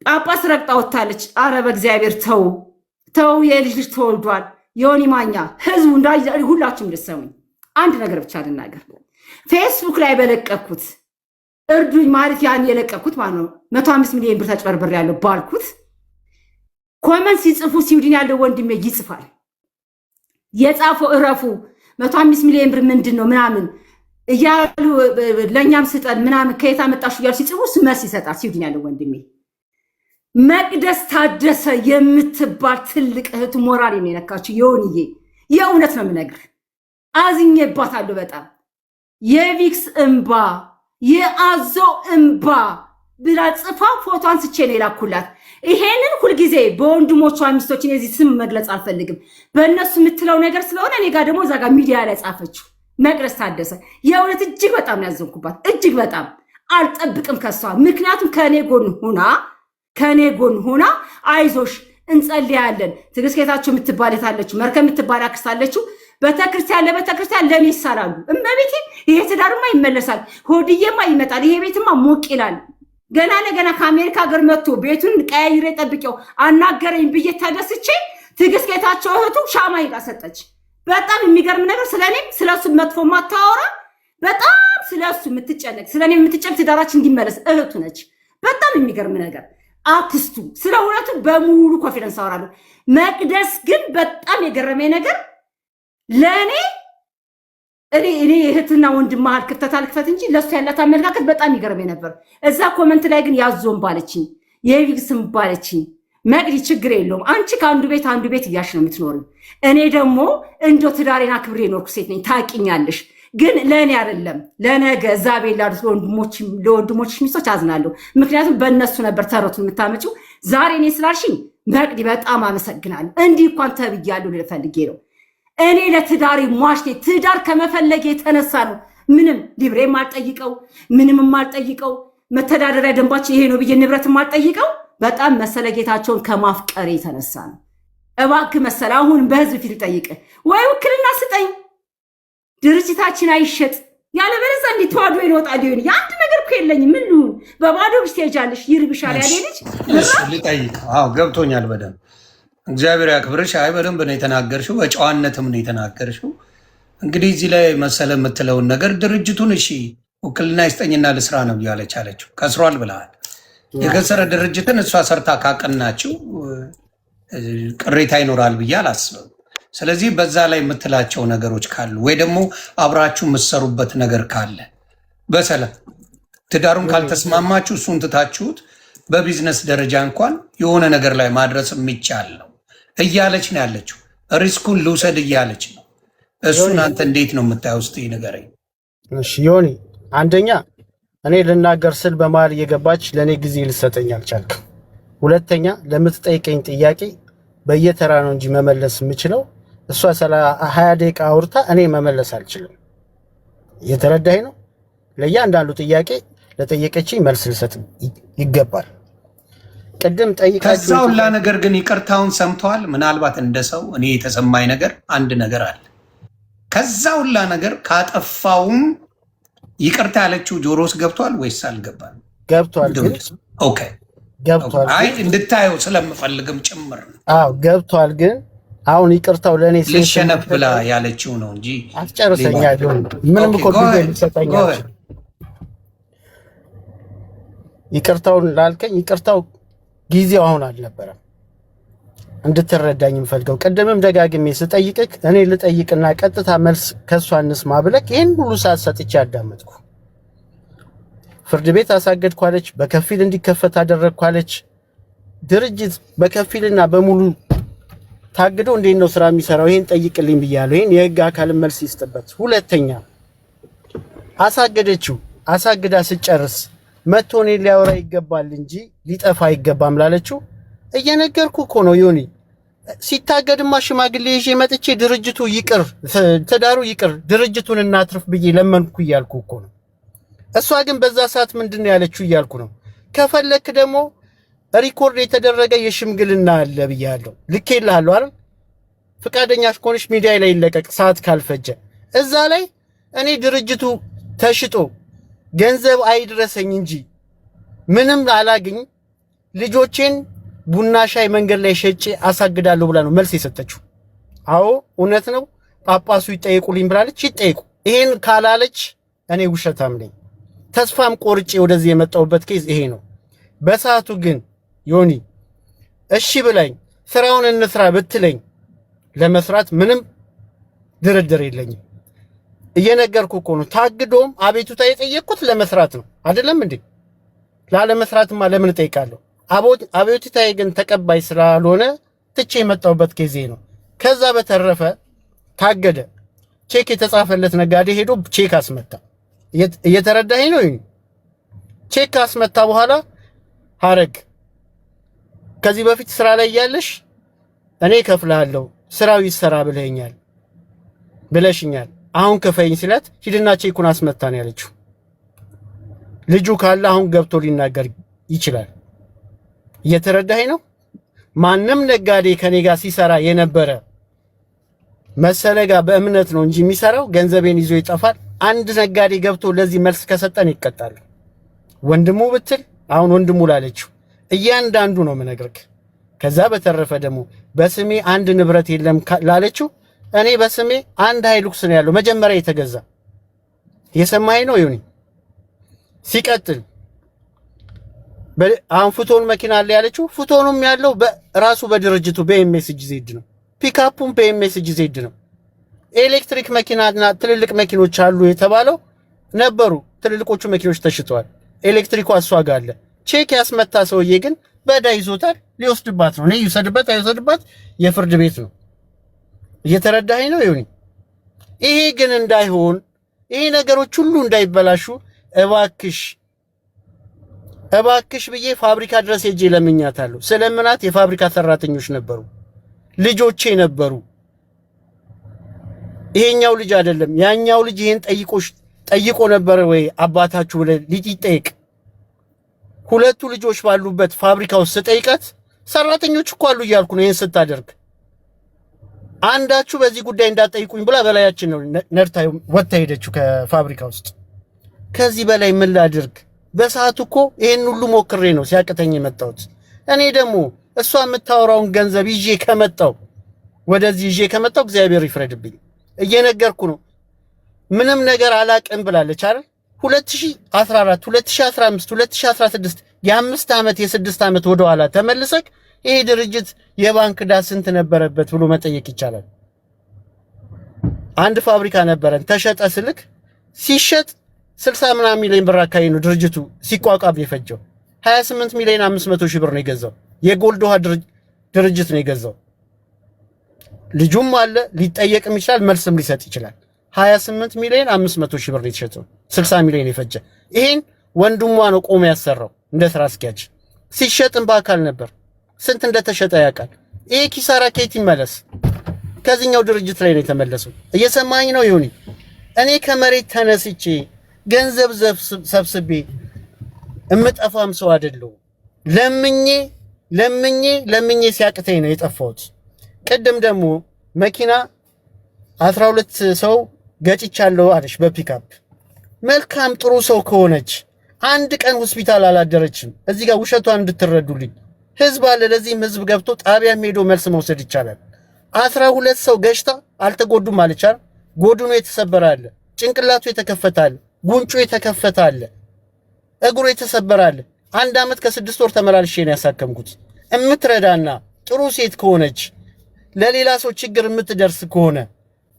ጳጳስ ረግጣ ወጥታለች። አረ በእግዚአብሔር ተው ተው፣ የልጅ ልጅ ተወልዷል። ዮኒ ማኛ ህዝቡ ሁላችሁም እንድትሰሙኝ አንድ ነገር ብቻ ልናገር። ፌስቡክ ላይ በለቀኩት እርዱኝ ማለት ያን የለቀኩት ማለት ነው 105 ሚሊዮን ብር ተጭበርብር ያለው ባልኩት ኮመንት ሲጽፉ ስዊድን ያለው ወንድሜ ይጽፋል። የጻፈው እረፉ 105 ሚሊዮን ብር ምንድነው ምናምን እያሉ ለኛም ስጠን ምናምን ከየት አመጣሽ እያሉ ሲጽፉ መልስ ይሰጣል ስዊድን ያለው ወንድሜ። መቅደስ ታደሰ የምትባል ትልቅ እህት ሞራል የሚነካችሁ ዮኒዬ፣ የእውነት ነው የምነግርህ። አዝኜባታለሁ በጣም የቪክስ እንባ የአዞ እንባ ብላ ጽፋ ፎቶ አንስቼ ነው የላኩላት። ይሄንን ሁልጊዜ በወንድሞቿ ሚስቶች እዚህ ስም መግለጽ አልፈልግም፣ በእነሱ የምትለው ነገር ስለሆነ እኔ ጋር ደግሞ እዛ ጋር ሚዲያ ላይ ጻፈችው። መቅደስ ታደሰ የእውነት እጅግ በጣም ያዘንኩባት፣ እጅግ በጣም አልጠብቅም ከሷ። ምክንያቱም ከኔ ጎን ሆና አይዞሽ እንጸልያለን። ትግስት ጌታቸው የምትባል የታለችው መርከብ የምትባል አክስት አለችው። ቤተክርስቲያን ለቤተክርስቲያን ለኔ ይሳላሉ። እመቤቴ ይሄ ትዳርማ ይመለሳል፣ ሆድዬማ ይመጣል፣ ይሄ ቤትማ ሞቅ ይላል። ገና ለገና ከአሜሪካ ሀገር መጥቶ ቤቱን ቀያይሬ ጠብቄው አናገረኝ ብዬ ተደስቼ ትግስት ጌታቸው እህቱ ሻማ ሄዳ ሰጠች። በጣም የሚገርም ነገር ስለኔም ስለሱ መጥፎ ማታወራ በጣም ስለሱ የምትጨነቅ ስለኔ የምትጨነቅ ትዳራችን እንዲመለስ እህቱ ነች። በጣም የሚገርም ነገር አክስቱ ስለ እውነቱ በሙሉ ኮንፊደንስ አወራለሁ። መቅደስ ግን በጣም የገረመኝ ነገር ለእኔ እኔ እህትና ወንድም መሀል ክፍተት አልክፈት እንጂ ለሱ ያላት አመለካከት በጣም ይገርመኝ ነበር። እዛ ኮመንት ላይ ግን ያዞን ባለችኝ የቪክስም ባለችኝ መቅዲ ችግር የለውም አንቺ ከአንዱ ቤት እያልሽ ነው የምትኖሪው። እኔ ደግሞ እንዶ ትዳሬን አክብሬ ኖርኩ ሴት ነኝ ታውቂኛለሽ። ግን ለእኔ አይደለም ለነገ እዛ ቤት ላሉት ለወንድሞች ሚስቶች አዝናለሁ። ምክንያቱም በእነሱ ነበር ተረቱን የምታመጪው። ዛሬ እኔ ስላልሽኝ መቅዲ በጣም አመሰግናለሁ። እንዲህ እንኳን ተብያለሁ ልፈልጌ ነው። እኔ ለትዳሬ ሟሽቴ ትዳር ከመፈለጌ የተነሳ ነው ምንም ሊብሬም አልጠይቀው ምንም አልጠይቀው መተዳደሪያ ደንባችን ይሄ ነው ብዬ ንብረትም አልጠይቀው በጣም መሰለ ጌታቸውን ከማፍቀሬ የተነሳ ነው። እባክህ መሰለ አሁን በህዝብ ፊት ጠይቅ ወይ ውክልና ስጠኝ፣ ድርጅታችን አይሸጥ ያለበለዛ እንዴት ተዋዶ ይወጣል። ይሁን ያንድ ነገር እኮ የለኝም። ምን ልሁን በባዶ ብስቴጃለሽ ይርብሻል ያለልሽ እሱ ልጠይቅ። አዎ ገብቶኛል በደንብ እግዚአብሔር ያክብርሽ። አይ በደንብ ነው የተናገርሽው፣ በጨዋነትም ነው የተናገርሽው። እንግዲህ እዚህ ላይ መሰለ የምትለውን ነገር ድርጅቱን እሺ ውክልና ይስጠኝና ልስራ ነው እያለች አለችው። ከስሯል ብለሃል። የከሰረ ድርጅትን እሷ ሰርታ ካቀናችው ቅሬታ ይኖራል ብዬ አላስብም። ስለዚህ በዛ ላይ የምትላቸው ነገሮች ካሉ ወይ ደግሞ አብራችሁ የምትሰሩበት ነገር ካለ በሰላም ትዳሩን ካልተስማማችሁ እሱን ትታችሁት በቢዝነስ ደረጃ እንኳን የሆነ ነገር ላይ ማድረስ የሚቻል ነው እያለች ነው ያለችው። ሪስኩን ልውሰድ እያለች ነው። እሱን አንተ እንዴት ነው የምታየው? እስኪ ንገረኝ። እሺ ዮኒ፣ አንደኛ እኔ ልናገር ስል በመሀል እየገባች ለእኔ ጊዜ ልሰጠኝ አልቻልክም። ሁለተኛ ለምትጠይቀኝ ጥያቄ በየተራ ነው እንጂ መመለስ የምችለው እሷ 20 ደቂቃ አውርታ እኔ መመለስ አልችልም። እየተረዳኝ ነው? ለእያንዳንዱ ጥያቄ ለጠየቀችኝ መልስ ልሰጥ ይገባል። ቅድም ጠይቃችሁ ከዛ ሁላ ነገር ግን ይቅርታውን ሰምተዋል። ምናልባት እንደ ሰው እኔ የተሰማኝ ነገር አንድ ነገር አለ። ከዛ ሁላ ነገር ካጠፋውም ይቅርታ ያለችው ጆሮስ ገብቷል ወይስ አልገባም? ገብቷል። ግን ኦኬ ገብቷል። አይ እንድታየው ስለምፈልግም ጭምር ነው። አዎ ገብቷል። ግን አሁን ይቅርታው ለእኔ ልሸነፍ ብላ ያለችው ነው እንጂ አስጨርሰኛ ምንም እኮ ጊዜ ልሰጠኛል። ይቅርታውን ላልከኝ ይቅርታው ጊዜው አሁን አልነበረም። እንድትረዳኝ የምፈልገው ቅድምም ደጋግሜ ስጠይቅክ እኔ ልጠይቅና ቀጥታ መልስ ከሷ እንስማ ብለክ ይሄን ሁሉ ሰዓት ሰጥቼ አዳመጥኩ። ፍርድ ቤት አሳገድኳለች፣ በከፊል እንዲከፈት አደረግኳለች። ድርጅት በከፊልና በሙሉ ታግዶ እንዴት ነው ስራ የሚሰራው? ይሄን ጠይቅልኝ ብያለሁ። ይሄን የህግ አካል መልስ ይስጥበት። ሁለተኛ አሳገደችው። አሳግዳ ስጨርስ መጥቶ እኔን ሊያወራ ይገባል እንጂ ሊጠፋ አይገባም ላለችው እየነገርኩ እኮ ነው ዮኒ። ሲታገድማ ሽማግሌ ይዤ መጥቼ ድርጅቱ ይቅር፣ ትዳሩ ይቅር፣ ድርጅቱን እናትርፍ ብዬ ለመንኩ እያልኩ እኮ ነው። እሷ ግን በዛ ሰዓት ምንድን ነው ያለችው እያልኩ ነው። ከፈለክ ደግሞ ሪኮርድ የተደረገ የሽምግልና አለ ብያለሁ፣ ልኬልሃለሁ አይደል? ፍቃደኛ ከሆነሽ ሚዲያ ላይ ይለቀቅ፣ ሰዓት ካልፈጀ። እዛ ላይ እኔ ድርጅቱ ተሽጦ ገንዘብ አይድረሰኝ እንጂ ምንም አላግኝ ልጆቼን ቡና ሻይ መንገድ ላይ ሸጬ አሳግዳለሁ ብላ ነው መልስ የሰጠችው። አዎ እውነት ነው። ጳጳሱ ይጠይቁልኝ ብላለች፣ ይጠይቁ። ይሄን ካላለች እኔ ውሸታም ነኝ። ተስፋም ቆርጬ ወደዚህ የመጣሁበት ኬዝ ይሄ ነው። በሰዓቱ ግን ዮኒ እሺ ብላኝ ስራውን እንስራ ብትለኝ ለመስራት ምንም ድርድር የለኝም። እየነገርኩ እኮ ነው። ታግዶም አቤቱታ የጠየቅኩት ለመስራት ነው አይደለም እንዴ? ላለመስራትማ ለምን እጠይቃለሁ? አብዮቲታዬ ግን ተቀባይ ስላልሆነ ትቼ የመጣሁበት ጊዜ ነው። ከዛ በተረፈ ታገደ። ቼክ የተጻፈለት ነጋዴ ሄዶ ቼክ አስመታ። እየተረዳኸኝ ነው? ቼክ አስመታ በኋላ ሀረግ ከዚህ በፊት ስራ ላይ ያለሽ እኔ ከፍልሃለሁ ስራው ይሰራ ብለሽኛል። አሁን ከፈይኝ ሲላት ሂድና ቼኩን አስመታ ነው ያለችው። ልጁ ካለ አሁን ገብቶ ሊናገር ይችላል። እየተረዳኸኝ ነው? ማንም ነጋዴ ከኔ ጋር ሲሰራ የነበረ መሰለ ጋር በእምነት ነው እንጂ የሚሰራው ገንዘቤን ይዞ ይጠፋል። አንድ ነጋዴ ገብቶ ለዚህ መልስ ከሰጠን ይቀጣል። ወንድሙ ብትል አሁን ወንድሙ ላለችው እያንዳንዱ ነው የምነግርህ። ከዛ በተረፈ ደግሞ በስሜ አንድ ንብረት የለም ላለችው እኔ በስሜ አንድ ሃይሉክስ ነው ያለው መጀመሪያ የተገዛ። የሰማኸኝ ነው ይሁን። ሲቀጥል አሁን ፉቶን መኪና አለ ያለችው ፉቶኑም ያለው በራሱ በድርጅቱ በኤምኤስጂ ዜድ ነው። ፒካፑም በኤምኤስጂ ዜድ ነው። ኤሌክትሪክ መኪናና ትልልቅ መኪኖች አሉ የተባለው ነበሩ። ትልልቆቹ መኪኖች ተሽጠዋል። ኤሌክትሪኩ እሷ ጋር አለ። ቼክ ያስመታ ሰውዬ ግን በዳ ይዞታል። ሊወስድባት ነው። ይውሰድበት አይወሰድባት የፍርድ ቤት ነው። እየተረዳኸኝ ነው ይሁን። ይሄ ግን እንዳይሆን ይሄ ነገሮች ሁሉ እንዳይበላሹ እባክሽ ብዬ ፋብሪካ ድረስ ሄጄ ለምኛታለሁ። ስለምናት የፋብሪካ ሰራተኞች ነበሩ፣ ልጆቼ ነበሩ። ይሄኛው ልጅ አይደለም ያኛው ልጅ ይሄን ጠይቆ ነበር ወይ አባታችሁ ብለ ልጅ ይጠይቅ። ሁለቱ ልጆች ባሉበት ፋብሪካ ውስጥ ስጠይቃት ሰራተኞች እኮ አሉ እያልኩ ነው። ይሄን ስታደርግ አንዳችሁ በዚህ ጉዳይ እንዳትጠይቁኝ ብላ በላያችን ነው ነርታ ወጣ ሄደችው ከፋብሪካ ውስጥ። ከዚህ በላይ ምን ላድርግ? በሰዓቱ እኮ ይሄን ሁሉ ሞክሬ ነው ሲያቅተኝ የመጣሁት። እኔ ደግሞ እሷ የምታወራውን ገንዘብ ይዤ ከመጣው እግዚአብሔር ይፍረድብኝ። እየነገርኩ ነው። ምንም ነገር አላቅም ብላለች አይደል? 2014 2015 2016 የ5 ዓመት የ6 ዓመት ወደ ኋላ ተመልሰክ ይሄ ድርጅት የባንክ ዕዳ ስንት ነበረበት ብሎ መጠየቅ ይቻላል። አንድ ፋብሪካ ነበረን ተሸጠ ስልክ ሲሸጥ 60 ምናምን ሚሊዮን ብር አካባቢ ነው ድርጅቱ ሲቋቋም የፈጀው። 28 ሚሊዮን 500 ሺህ ብር ነው የገዛው። የጎልድ ውሃ ድርጅት ነው የገዛው። ልጁም አለ ሊጠየቅም ይችላል መልስም ሊሰጥ ይችላል። 28 ሚሊዮን 500 ሺህ ብር ነው የተሸጠው። 60 ሚሊዮን የፈጀ ይሄን ወንድሟ ነው ቆሞ ያሰራው እንደ ስራ አስኪያጅ። ሲሸጥም በአካል ነበር። ስንት እንደተሸጠ ያውቃል። ይሄ ኪሳራ ከየት ይመለስ? ከዚህኛው ድርጅት ላይ ነው የተመለሰው። እየሰማኝ ነው ይሁን። እኔ ከመሬት ተነስቼ ገንዘብ ሰብስቤ እምጠፋም ሰው አይደለሁ። ለምኜ ሲያቅተኝ ነው የጠፋሁት። ቅድም ደግሞ መኪና 12 ሰው ገጭቻለሁ አለች በፒካፕ። መልካም ጥሩ ሰው ከሆነች አንድ ቀን ሆስፒታል አላደረችም። እዚህ ጋር ውሸቷን እንድትረዱልኝ ህዝብ አለ። ለዚህም ህዝብ ገብቶ ጣቢያም ሄዶ መልስ መውሰድ ይቻላል። 12 ሰው ገጭታ አልተጎዱም አለቻል። ጎድኑ የተሰበረ አለ፣ ጭንቅላቱ የተከፈተ አለ፣ ጉንጩ የተከፈተ አለ፣ እግሩ የተሰበረ አለ። 1 ዓመት ከ6 ወር ተመላልሼ ነው ያሳከምኩት። እምትረዳና ጥሩ ሴት ከሆነች ለሌላ ሰው ችግር የምትደርስ ከሆነ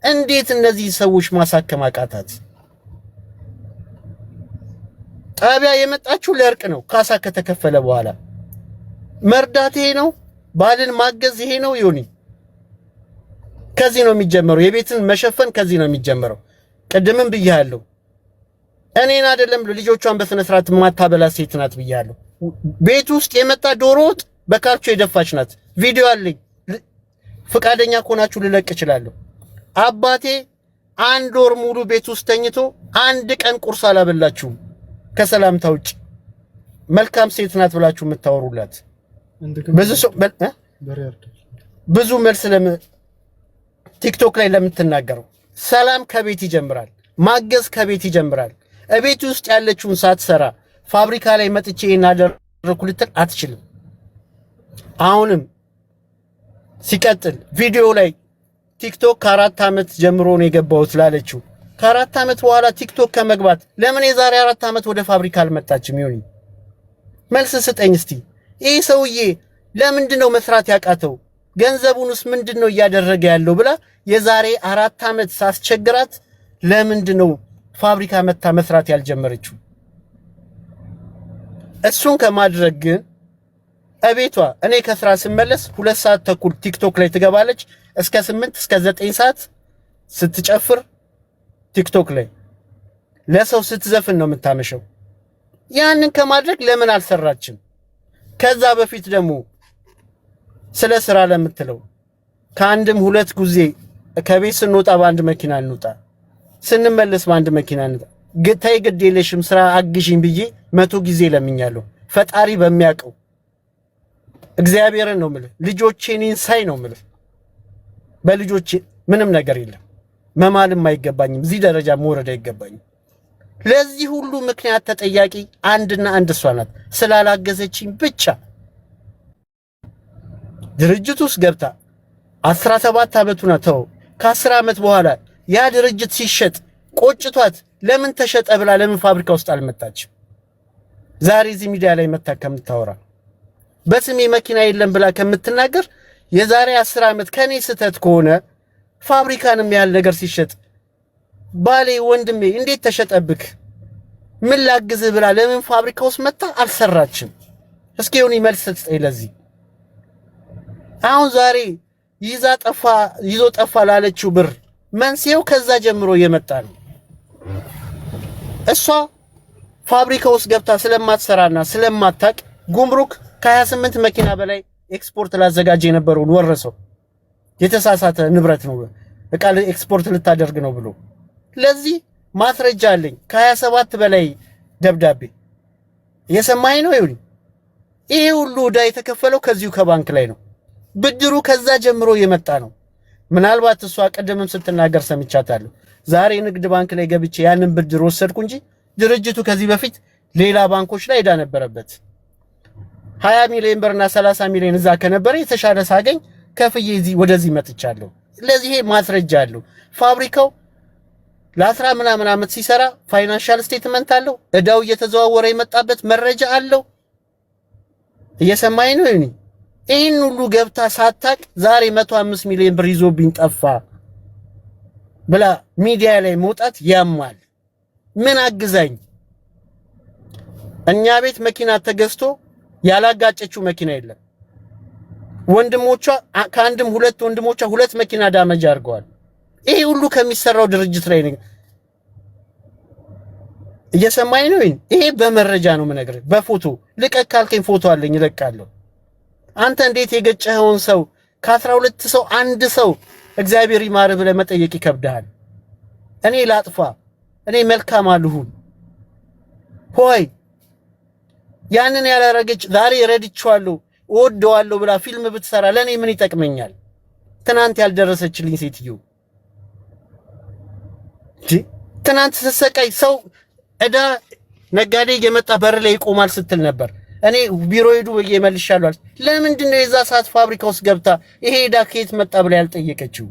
እንዴት እነዚህ ሰዎች ማሳከም አቃታት? ጣቢያ የመጣችው ለእርቅ ነው። ካሳ ከተከፈለ በኋላ መርዳት ይሄ ነው። ባልን ማገዝ ይሄ ነው። ይሁን ከዚህ ነው የሚጀመረው። የቤትን መሸፈን ከዚህ ነው የሚጀመረው። ቅድምም ብያለሁ። እኔን አይደለም ልጆቿን በስነ ስርዓት ማታበላ ሴት ናት ብያለሁ። ቤት ውስጥ የመጣ ዶሮ ወጥ በካልቾ የደፋች ናት። ቪዲዮ አለኝ። ፍቃደኛ ከሆናችሁ ልለቅ እችላለሁ። አባቴ 1 ወር ሙሉ ቤት ውስጥ ተኝቶ 1 ቀን ቁርስ አላበላችሁም ከሰላምታ ውጭ። መልካም ሴት ናት ብላችሁ የምታወሩላት ብዙ መልስ ቲክቶክ ላይ ለምትናገረው ሰላም ከቤት ይጀምራል። ማገዝ ከቤት ይጀምራል። እቤት ውስጥ ያለችውን ሳትሰራ ፋብሪካ ላይ መጥቼ እናደርኩ ልትል አትችልም። አሁንም ሲቀጥል ቪዲዮ ላይ ቲክቶክ ከ4 ዓመት ጀምሮ ነው የገባሁት ላለችው ከ4 ዓመት በኋላ ቲክቶክ ከመግባት ለምን የዛሬ 4 ዓመት ወደ ፋብሪካ አልመጣችም? ይሁን መልስ ስጠኝ እስቲ። ይህ ሰውዬ ለምንድነው መስራት ያቃተው? ገንዘቡንስ ምንድነው እያደረገ ያለው ብላ የዛሬ 4 ዓመት ሳስቸግራት ለምንድነው ፋብሪካ መታ መስራት ያልጀመረችው? እሱን ከማድረግ ግን እቤቷ እኔ ከስራ ስመለስ 2 ሰዓት ተኩል ቲክቶክ ላይ ትገባለች። እስከ 8 እስከ 9 ሰዓት ስትጨፍር ቲክቶክ ላይ ለሰው ስትዘፍን ነው የምታመሸው። ያንን ከማድረግ ለምን አልሰራችም? ከዛ በፊት ደግሞ ስለ ስራ ለምትለው ከአንድም 2 ጊዜ ከቤት ስንወጣ በአንድ መኪና እንውጣ፣ ስንመለስ በአንድ መኪና እንውጣ። ግታይ ግድ የለሽም ስራ አግዢኝ ብዬ 100 ጊዜ ለምኛለሁ። ፈጣሪ በሚያውቀው እግዚአብሔርን ነው የምልህ። ልጆቼን ሳይ ነው የምልህ። በልጆቼ ምንም ነገር የለም። መማልም አይገባኝም። እዚህ ደረጃ መውረድ አይገባኝም። ለዚህ ሁሉ ምክንያት ተጠያቂ አንድና አንድ እሷ ናት። ስላላገዘችኝ ብቻ ድርጅት ውስጥ ገብታ 17 ዓመቱና ተው ከ10 ዓመት በኋላ ያ ድርጅት ሲሸጥ ቆጭቷት ለምን ተሸጠ ብላ ለምን ፋብሪካ ውስጥ አልመጣችም? ዛሬ እዚህ ሚዲያ ላይ መታ ከምታወራ በስሜ መኪና የለም ብላ ከምትናገር የዛሬ 10 ዓመት ከኔ ስተት ከሆነ ፋብሪካንም ያህል ነገር ሲሸጥ ባሌ ወንድሜ እንዴት ተሸጠብክ ምን ላግዝህ ብላ ለምን ፋብሪካ ውስጥ መጣ አልሰራችም? እስኪ ይሁን መልስ ትስጠኝ ለዚህ። አሁን ዛሬ ይዞ ጠፋ ላለችው ብር መንስኤው ከዛ ጀምሮ የመጣ ነው። እሷ ፋብሪካ ውስጥ ገብታ ስለማትሰራና ስለማታቅ ጉምሩክ ከ28 መኪና በላይ ኤክስፖርት ላዘጋጀ የነበረውን ወረሰው። የተሳሳተ ንብረት ነው እቃ ኤክስፖርት ልታደርግ ነው ብሎ ለዚህ ማስረጃ አለኝ። ከ27 በላይ ደብዳቤ የሰማኝ ነው። ይሁን ይሄ ሁሉ ዕዳ የተከፈለው ከዚሁ ከባንክ ላይ ነው። ብድሩ ከዛ ጀምሮ የመጣ ነው። ምናልባት እሷ ቀደምም ስትናገር ሰምቻታለሁ። ዛሬ ንግድ ባንክ ላይ ገብቼ ያንን ብድር ወሰድኩ እንጂ ድርጅቱ ከዚህ በፊት ሌላ ባንኮች ላይ ዕዳ ነበረበት። 20 ሚሊዮን ብርና 30 ሚሊዮን እዛ ከነበረ የተሻለ ሳገኝ ከፍዬ ወደዚህ መጥቻለሁ። ለዚህ ማስረጃ አለው። ፋብሪካው ለ10 ምናምን ዓመት ሲሰራ ፋይናንሻል ስቴትመንት አለው። ዕዳው እየተዘዋወረ የመጣበት መረጃ አለው። እየሰማኝ ነው። ይህን ሁሉ ገብታ ሳታቅ ዛሬ 105 ሚሊዮን ብር ይዞብኝ ጠፋ ብላ ሚዲያ ላይ መውጣት ያማል። ምን አግዛኝ? እኛ ቤት መኪና ተገዝቶ ያላጋጨችው መኪና የለም። ወንድሞቿ ከአንድም 2 ወንድሞቿ 2 መኪና ዳመጅ አድርገዋል። ይሄ ሁሉ ከሚሰራው ድርጅት ላይ ነው። እየሰማኝ ነው። ይሄ በመረጃ ነው የምነግርህ። በፎቶ ልቀቅ ካልከኝ ፎቶ አለኝ እለቃለሁ። አንተ እንዴት የገጨኸውን ሰው ከ12 ሰው አንድ ሰው እግዚአብሔር ይማርህ ብለህ መጠየቅ ይከብድሃል? እኔ ላጥፋ፣ እኔ መልካም አልሁን ሆይ ያንን ያላረገች ዛሬ ረድቼዋለሁ እወደዋለሁ ብላ ፊልም ብትሰራ ለኔ ምን ይጠቅመኛል? ትናንት ያልደረሰችልኝ ሴትዮ ትናንት ስትሰቃይ ሰው ዕዳ ነጋዴ የመጣ በር ላይ ይቆማል ስትል ነበር። እኔ ቢሮ ሄዱ እየመልሻለሁ። ለምንድን ነው የዛ ሰዓት ፋብሪካ ውስጥ ገብታ ይሄ ዕዳ ከየት መጣ ብላ ያልጠየቀችው?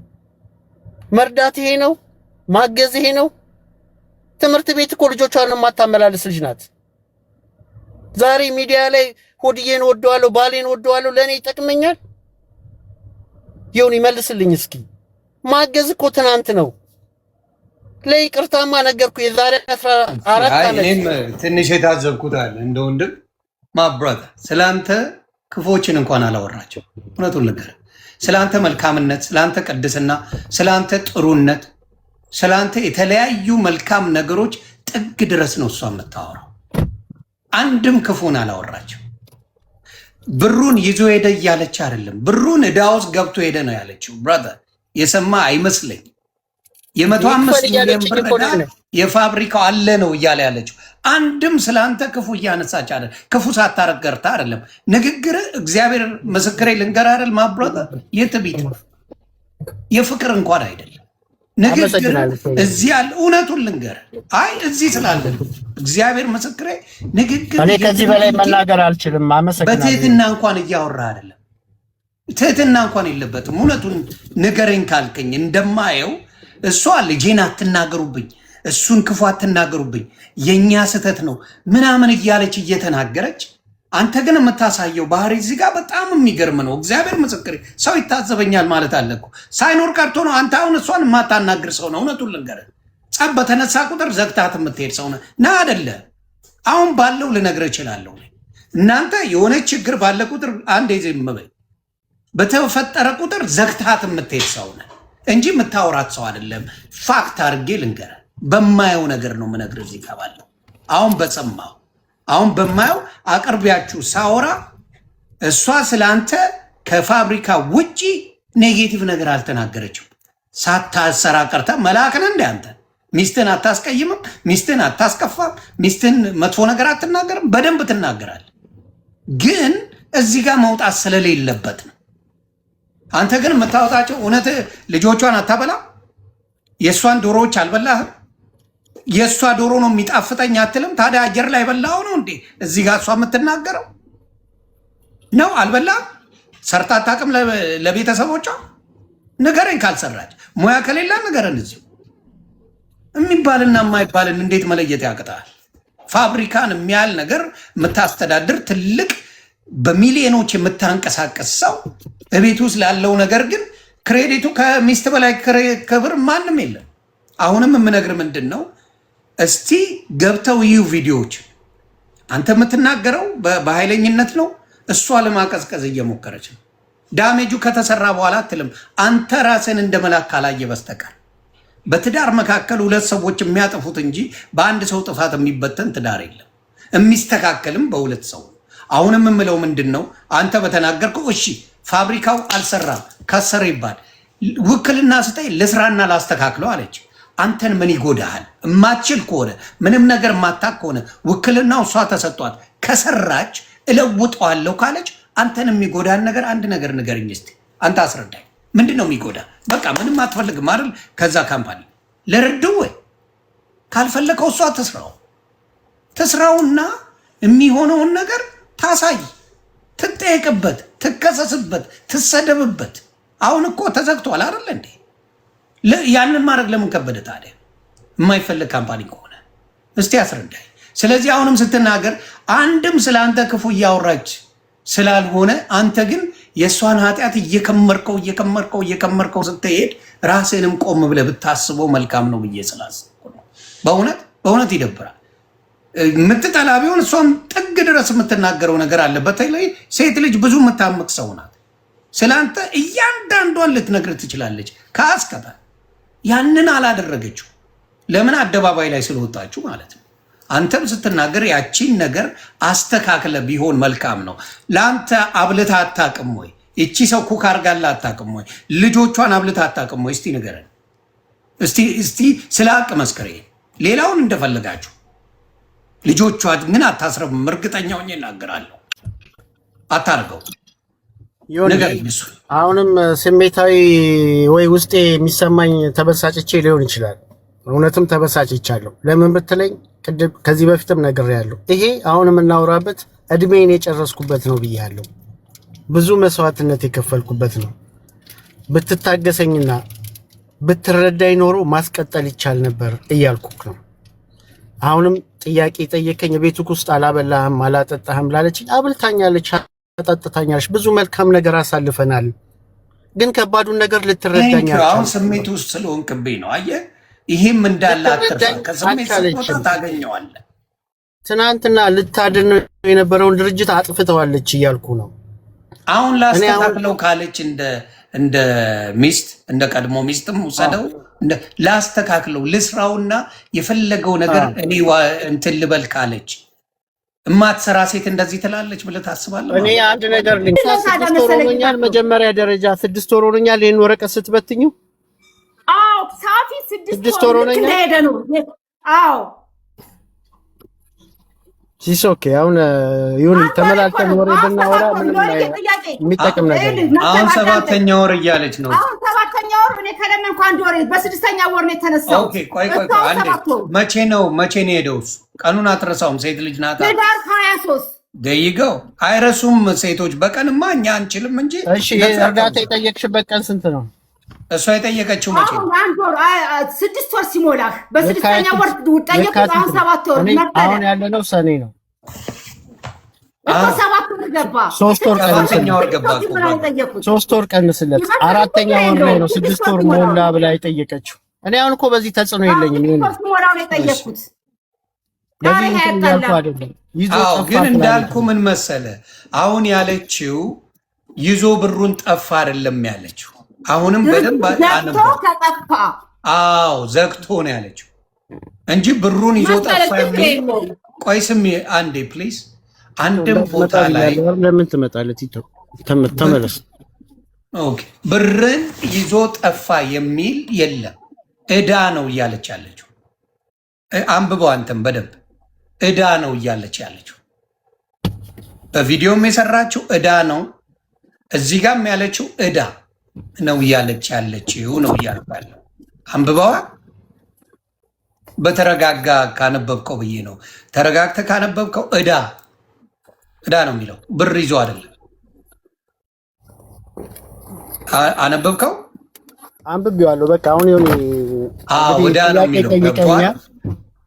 መርዳት ይሄ ነው? ማገዝ ይሄ ነው? ትምህርት ቤት እኮ ልጆቿን የማታመላልስ ልጅ ናት። ዛሬ ሚዲያ ላይ ሆድዬን ወደዋለሁ ባሌን ወደዋለሁ ለኔ ይጠቅመኛል? ይሁን ይመልስልኝ እስኪ። ማገዝ እኮ ትናንት ነው። ለይቅርታማ ነገርኩ የዛሬ 14 ዓመት። እኔም ትንሽ የታዘብኩት አለ እንደ ወንድም ማብራት ስላንተ ክፎችን እንኳን አላወራቸው። እውነቱን ልንገርህ፣ ስላንተ መልካምነት፣ ስላንተ ቅድስና፣ ስላንተ ጥሩነት፣ ስላንተ የተለያዩ መልካም ነገሮች ጥግ ድረስ ነው እሷ የምታወራው። አንድም ክፉን አላወራቸው። ብሩን ይዞ ሄደ እያለች አይደለም፣ ብሩን ዕዳ ውስጥ ገብቶ ሄደ ነው ያለችው። ብራዘር የሰማ አይመስለኝ። የ105 ሚሊዮን ብር ዕዳ የፋብሪካው አለ ነው እያለ ያለችው። አንድም ስላንተ ክፉ እያነሳች አይደለም፣ ክፉ ሳታረገርታ አይደለም። ንግግር እግዚአብሔር ምስክሬ ልንገርህ አይደል ማብራታ የትቢት የፍቅር እንኳን አይደለም ንግግር እዚህ ያለ እውነቱን ልንገርህ። አይ እዚህ ስላለ እግዚአብሔር ምስክሬ ንግግር እኔ ከዚህ በላይ መናገር አልችልም። አመሰግናለሁ። በትህትና እንኳን እያወራ አይደለም፣ ትህትና እንኳን የለበትም። እውነቱን ንገረኝ ካልከኝ እንደማየው እሷ ልጄን አትናገሩብኝ፣ እሱን ክፉ አትናገሩብኝ፣ የኛ ስህተት ነው ምናምን እያለች እየተናገረች፣ አንተ ግን የምታሳየው ባህሪ እዚህ ጋር በጣም የሚገርም ነው። እግዚአብሔር ምስክሬ ሰው ይታዘበኛል ማለት አለ እኮ ሳይኖር ቀርቶ ነው። አንተ አሁን እሷን የማታናግር ሰው ነው። እውነቱን ልንገርህ፣ ጸብ በተነሳ ቁጥር ዘግታት የምትሄድ ሰው ና አይደለ? አሁን ባለው ልነግርህ እችላለሁ። እናንተ የሆነ ችግር ባለ ቁጥር አንድ ዝም በይ። በተፈጠረ ቁጥር ዘግታት የምትሄድ ሰው ነህ እንጂ የምታወራት ሰው አይደለም። ፋክት አድርጌ ልንገርህ፣ በማየው ነገር ነው የምነግርህ። እዚህ ገባለሁ። አሁን በማየው አቅርቢያችሁ ሳወራ እሷ ስለአንተ ከፋብሪካ ውጪ ኔጌቲቭ ነገር አልተናገረችም። ሳታሰራ ቀርታ መላክን እንደ አንተ ሚስትን አታስቀይምም፣ ሚስትን አታስከፋም፣ ሚስትን መጥፎ ነገር አትናገርም። በደንብ ትናገራል። ግን እዚህ ጋር መውጣት ስለሌለበት ነው። አንተ ግን የምታወጣቸው እውነት ልጆቿን አታበላ። የእሷን ዶሮዎች አልበላህም። የእሷ ዶሮ ነው የሚጣፍጠኝ አትልም። ታዲያ አየር ላይ በላው ነው እንዴ እዚህ ጋር እሷ የምትናገረው ነው? አልበላህም። ሰርታ አታውቅም ለቤተሰቦቿ? ንገረኝ። ካልሰራች ሙያ ከሌላ ንገረን። እዚሁ የሚባልና የማይባልን እንዴት መለየት ያቅታል? ፋብሪካን የሚያህል ነገር የምታስተዳድር ትልቅ በሚሊዮኖች የምታንቀሳቀስ ሰው በቤት ውስጥ ላለው ነገር ግን ክሬዲቱ ከሚስት በላይ ክብር ማንም የለም። አሁንም የምነግር ምንድን ነው፣ እስቲ ገብተው ይዩ ቪዲዮዎች። አንተ የምትናገረው በኃይለኝነት ነው፣ እሷ ለማቀዝቀዝ እየሞከረች ነው። ዳሜጁ ከተሰራ በኋላ አትልም። አንተ ራስን እንደ መላክ ካላየ በስተቀር በትዳር መካከል ሁለት ሰዎች የሚያጠፉት እንጂ በአንድ ሰው ጥፋት የሚበተን ትዳር የለም። የሚስተካከልም በሁለት ሰው። አሁንም የምለው ምንድን ነው፣ አንተ በተናገርከው እሺ ፋብሪካው አልሰራም ከሰረ ይባል ውክልና ስጠኝ ልስራና ላስተካክለው አለች። አንተን ምን ይጎዳሃል? እማትችል ከሆነ ምንም ነገር ማታክ ከሆነ ውክልናው እሷ ተሰጧት ከሰራች እለውጠዋለሁ ካለች አንተን የሚጎዳን ነገር አንድ ነገር ንገርኝ እስቲ። አንተ አስረዳኝ። ምንድን ነው የሚጎዳ? በቃ ምንም አትፈልግም አይደል? ከዛ ካምፓኒ ለርድው ወይ ካልፈለከው እሷ ትስራውና የሚሆነውን ነገር ታሳይ፣ ትጠየቅበት፣ ትከሰስበት፣ ትሰደብበት። አሁን እኮ ተዘግቷል አይደል እንዴ? ያንን ማድረግ ለምን ከበደ ታዲያ? የማይፈልግ ካምፓኒ ከሆነ እስቲ አስረዳኝ። ስለዚህ አሁንም ስትናገር አንድም ስለ አንተ ክፉ እያወራች ስላልሆነ አንተ ግን የእሷን ኃጢአት እየከመርከው ስትሄድ ራስንም ቆም ብለህ ብታስበው መልካም ነው ብዬ ስላሰብኩ ነው። በእውነት ይደብራል። የምትጠላ ቢሆን እሷም ጥግ ድረስ የምትናገረው ነገር አለ። በተለይ ሴት ልጅ ብዙ የምታምቅ ሰው ናት። ስለአንተ እያንዳንዷን ልትነግር ትችላለች ከአስከታ። ያንን አላደረገችው። ለምን? አደባባይ ላይ ስለወጣችሁ ማለት ነው። አንተም ስትናገር ያቺን ነገር አስተካክለ ቢሆን መልካም ነው። ለአንተ አብልታ አታውቅም ወይ? እቺ ሰው ኩክ አርጋላ አታውቅም ወይ? ልጆቿን አብልታ አታውቅም ወይ? እስቲ ንገረን። እስቲ ስለ ሀቅ መስከረ። ሌላውን እንደፈለጋችሁ ልጆቿ ግን አታስረብም። እርግጠኛ ሆኜ እናገራለሁ። አታርገው። አሁንም ስሜታዊ ወይ ውስጤ የሚሰማኝ ተበሳጭቼ ሊሆን ይችላል። እውነትም ተበሳጭቻለሁ። ለምን ብትለኝ ከዚህ በፊትም ነግሬያለሁ። ይሄ አሁን የምናወራበት እድሜን የጨረስኩበት ነው ብያለሁ። ብዙ መስዋዕትነት የከፈልኩበት ነው። ብትታገሰኝና ብትረዳኝ ኖሮ ማስቀጠል ይቻል ነበር እያልኩክ ነው። አሁንም ጥያቄ ጠየቀኝ። ቤቱ ውስጥ አላበላህም አላጠጣህም ላለችኝ አብልታኛለች፣ አጠጥታኛለች። ብዙ መልካም ነገር አሳልፈናል። ግን ከባዱን ነገር ልትረዳኛለች። አሁን ስሜት ውስጥ ስለሆንክብኝ ነው። አየህ፣ ይሄም እንዳለ አትርሳ። ከስሜት ስትወጣ ታገኘዋለህ። ትናንትና ልታድን የነበረውን ድርጅት አጥፍተዋለች እያልኩ ነው። አሁን ላስተካክለው ካለች እንደ ሚስት እንደ ቀድሞ ሚስትም ውሰደው ላስተካክለው ልስራውና የፈለገው ነገር እኔ እንትን ልበል ካለች እማትሰራ ሴት እንደዚህ ትላለች ብለህ ታስባለህ? እኔ አንድ ነገር ሆኖኛል። መጀመሪያ ደረጃ 6 ወር ሆኖኛል። ይህን ወረቀት ስትበትኙ ሳፊ 6 ወር እንደሄደ ነው። ኦኬ። አሁን ይሁን ተመላልተን ወሬ ብናወራ ምንም የሚጠቅም ነገር አሁን 7ኛ ወር እያለች ነው። አሁን 7ኛ ወር እኔ ከለመንኩ 1 ወር በ6ኛ ወር ነው የተነሳው። ኦኬ ቆይ አንዴ መቼ ነው የሄደው? ቀኑን አትረሳውም። ሴት ልጅ ናት። ህዳር 23 ደይገው አይረሱም ሴቶች። በቀንማ እኛ አንችልም እንጂ። እሺ እርዳታ የጠየቅሽበት ቀን ስንት ነው? እሷ የጠየቀችው መቼ ነው? 1 ወር 6 ወር ሲሞላህ በ6ኛ ወር ጠየቁ። አሁን 7 ወር ነበር። አሁን ያለነው ሰኔ ነው እኮ 7 ወር ገባ። 3 ወር ቀንስለት። 4ኛ ወር ላይ ነው 6 ወር ሞላ ብላ የጠየቀችው። እኔ አሁን እኮ በዚህ ተጽዕኖ የለኝም። ይሄን ሞላው ነው የጠየቁት። ግን እንዳልኩ ምን መሰለ አሁን ያለችው ይዞ ብሩን ጠፋ አይደለም ያለችው። አሁንም በደንብ ዘግቶ ነው ያለችው እንጂ ብሩን ይዞ ጠፋ የሚል ቆይ ስሚ አንዴ ፕሊዝ። አንድም ቦታ ላይ ለምን ትመጣለህ? ተመለስ። ኦኬ ብርን ይዞ ጠፋ የሚል የለም። ዕዳ ነው እያለች ያለችው። አንብበው አንተም በደንብ ዕዳ ነው እያለች ያለችው። በቪዲዮም የሰራችው ዕዳ ነው። እዚህ ጋርም ያለችው ዕዳ ነው እያለች ያለችው ነው እያልኩ ያለው። አንብበዋ በተረጋጋ ካነበብከው ብዬ ነው። ተረጋግተህ ካነበብከው ዕዳ ነው የሚለው ብር ይዞ አይደለም። አነበብከው? አንብቤዋለሁ። በቃ አሁን ዕዳ ነው የሚለው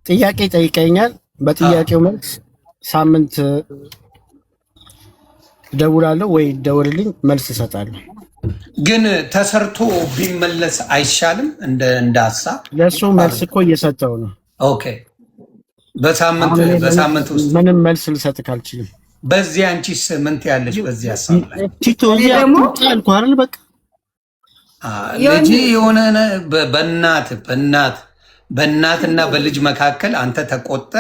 ጥያቄ ጠይቀኛል። በጥያቄው መልስ ሳምንት ደውላለሁ ወይ ደውልልኝ መልስ እሰጣለሁ። ግን ተሰርቶ ቢመለስ አይሻልም? እንደ ሀሳብ ለእሱ መልስ እኮ እየሰጠው ነው። ኦኬ በሳምንት ውስጥ ምንም መልስ ልሰጥህ አልችልም። በዚህ አንቺስ ምን ትያለሽ? በዚህ ሀሳብ ላይ ቲቶ ያልኩ አይደል? በቃ ልጅ የሆነ በእናትና በልጅ መካከል አንተ ተቆጠ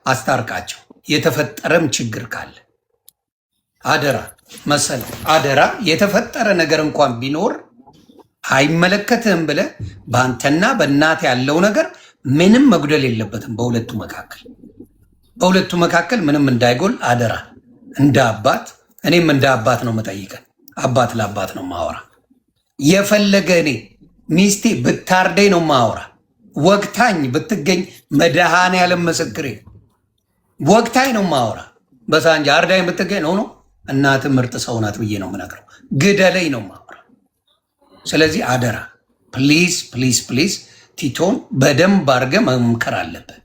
አስታርቃቸው። የተፈጠረም ችግር ካለ አደራ መሰለ አደራ የተፈጠረ ነገር እንኳን ቢኖር አይመለከትህም ብለህ በአንተና በእናት ያለው ነገር ምንም መጉደል የለበትም። በሁለቱ መካከል ምንም እንዳይጎል አደራ። እንደ አባት እኔም እንደ አባት ነው መጠይቀን። አባት ለአባት ነው ማወራ። የፈለገ እኔ ሚስቴ ብታርደኝ ነው ማወራ። ወቅታኝ ብትገኝ መድኃኔዓለም ምስክሬ ወቅታኝ ነው ማወራ። በሳንጃ አርዳኝ ብትገኝ ነው እናት ምርጥ ሰው ናት ብዬ ነው የምነግረው። ግደለኝ ነው ማወራ። ስለዚህ አደራ ፕሊዝ ፕሊዝ ፕሊዝ ቲቶን በደንብ አድርገህ መምከር አለብህ።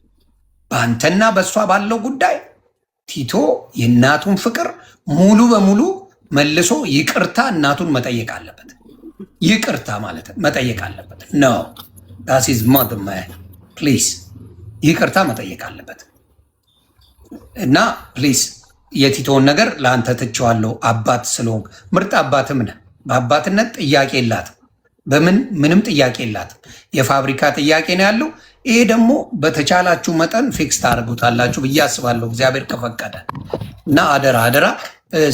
በአንተና በእሷ ባለው ጉዳይ ቲቶ የእናቱን ፍቅር ሙሉ በሙሉ መልሶ ይቅርታ እናቱን መጠየቅ አለበት። ይቅርታ ማለት መጠየቅ አለበት ነው ዳሲዝ ማድማ ፕሊዝ ይቅርታ መጠየቅ አለበት። እና ፕሊዝ የቲቶን ነገር ለአንተ ትቼዋለሁ። አባት ስለሆንክ ምርጥ አባትም ነህ። በአባትነት ጥያቄ የላትም። ምንም ጥያቄ የላትም። የፋብሪካ ጥያቄ ነው ያለው። ይሄ ደግሞ በተቻላችሁ መጠን ፊክስ ታደርጉታላችሁ ብዬ አስባለሁ እግዚአብሔር ከፈቀደ እና አደራ አደራ።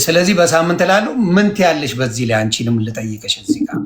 ስለዚህ በሳምንት ላለው ምን ትያለሽ? በዚህ ላይ አንቺንም ልጠይቀሽ እዚህ ጋር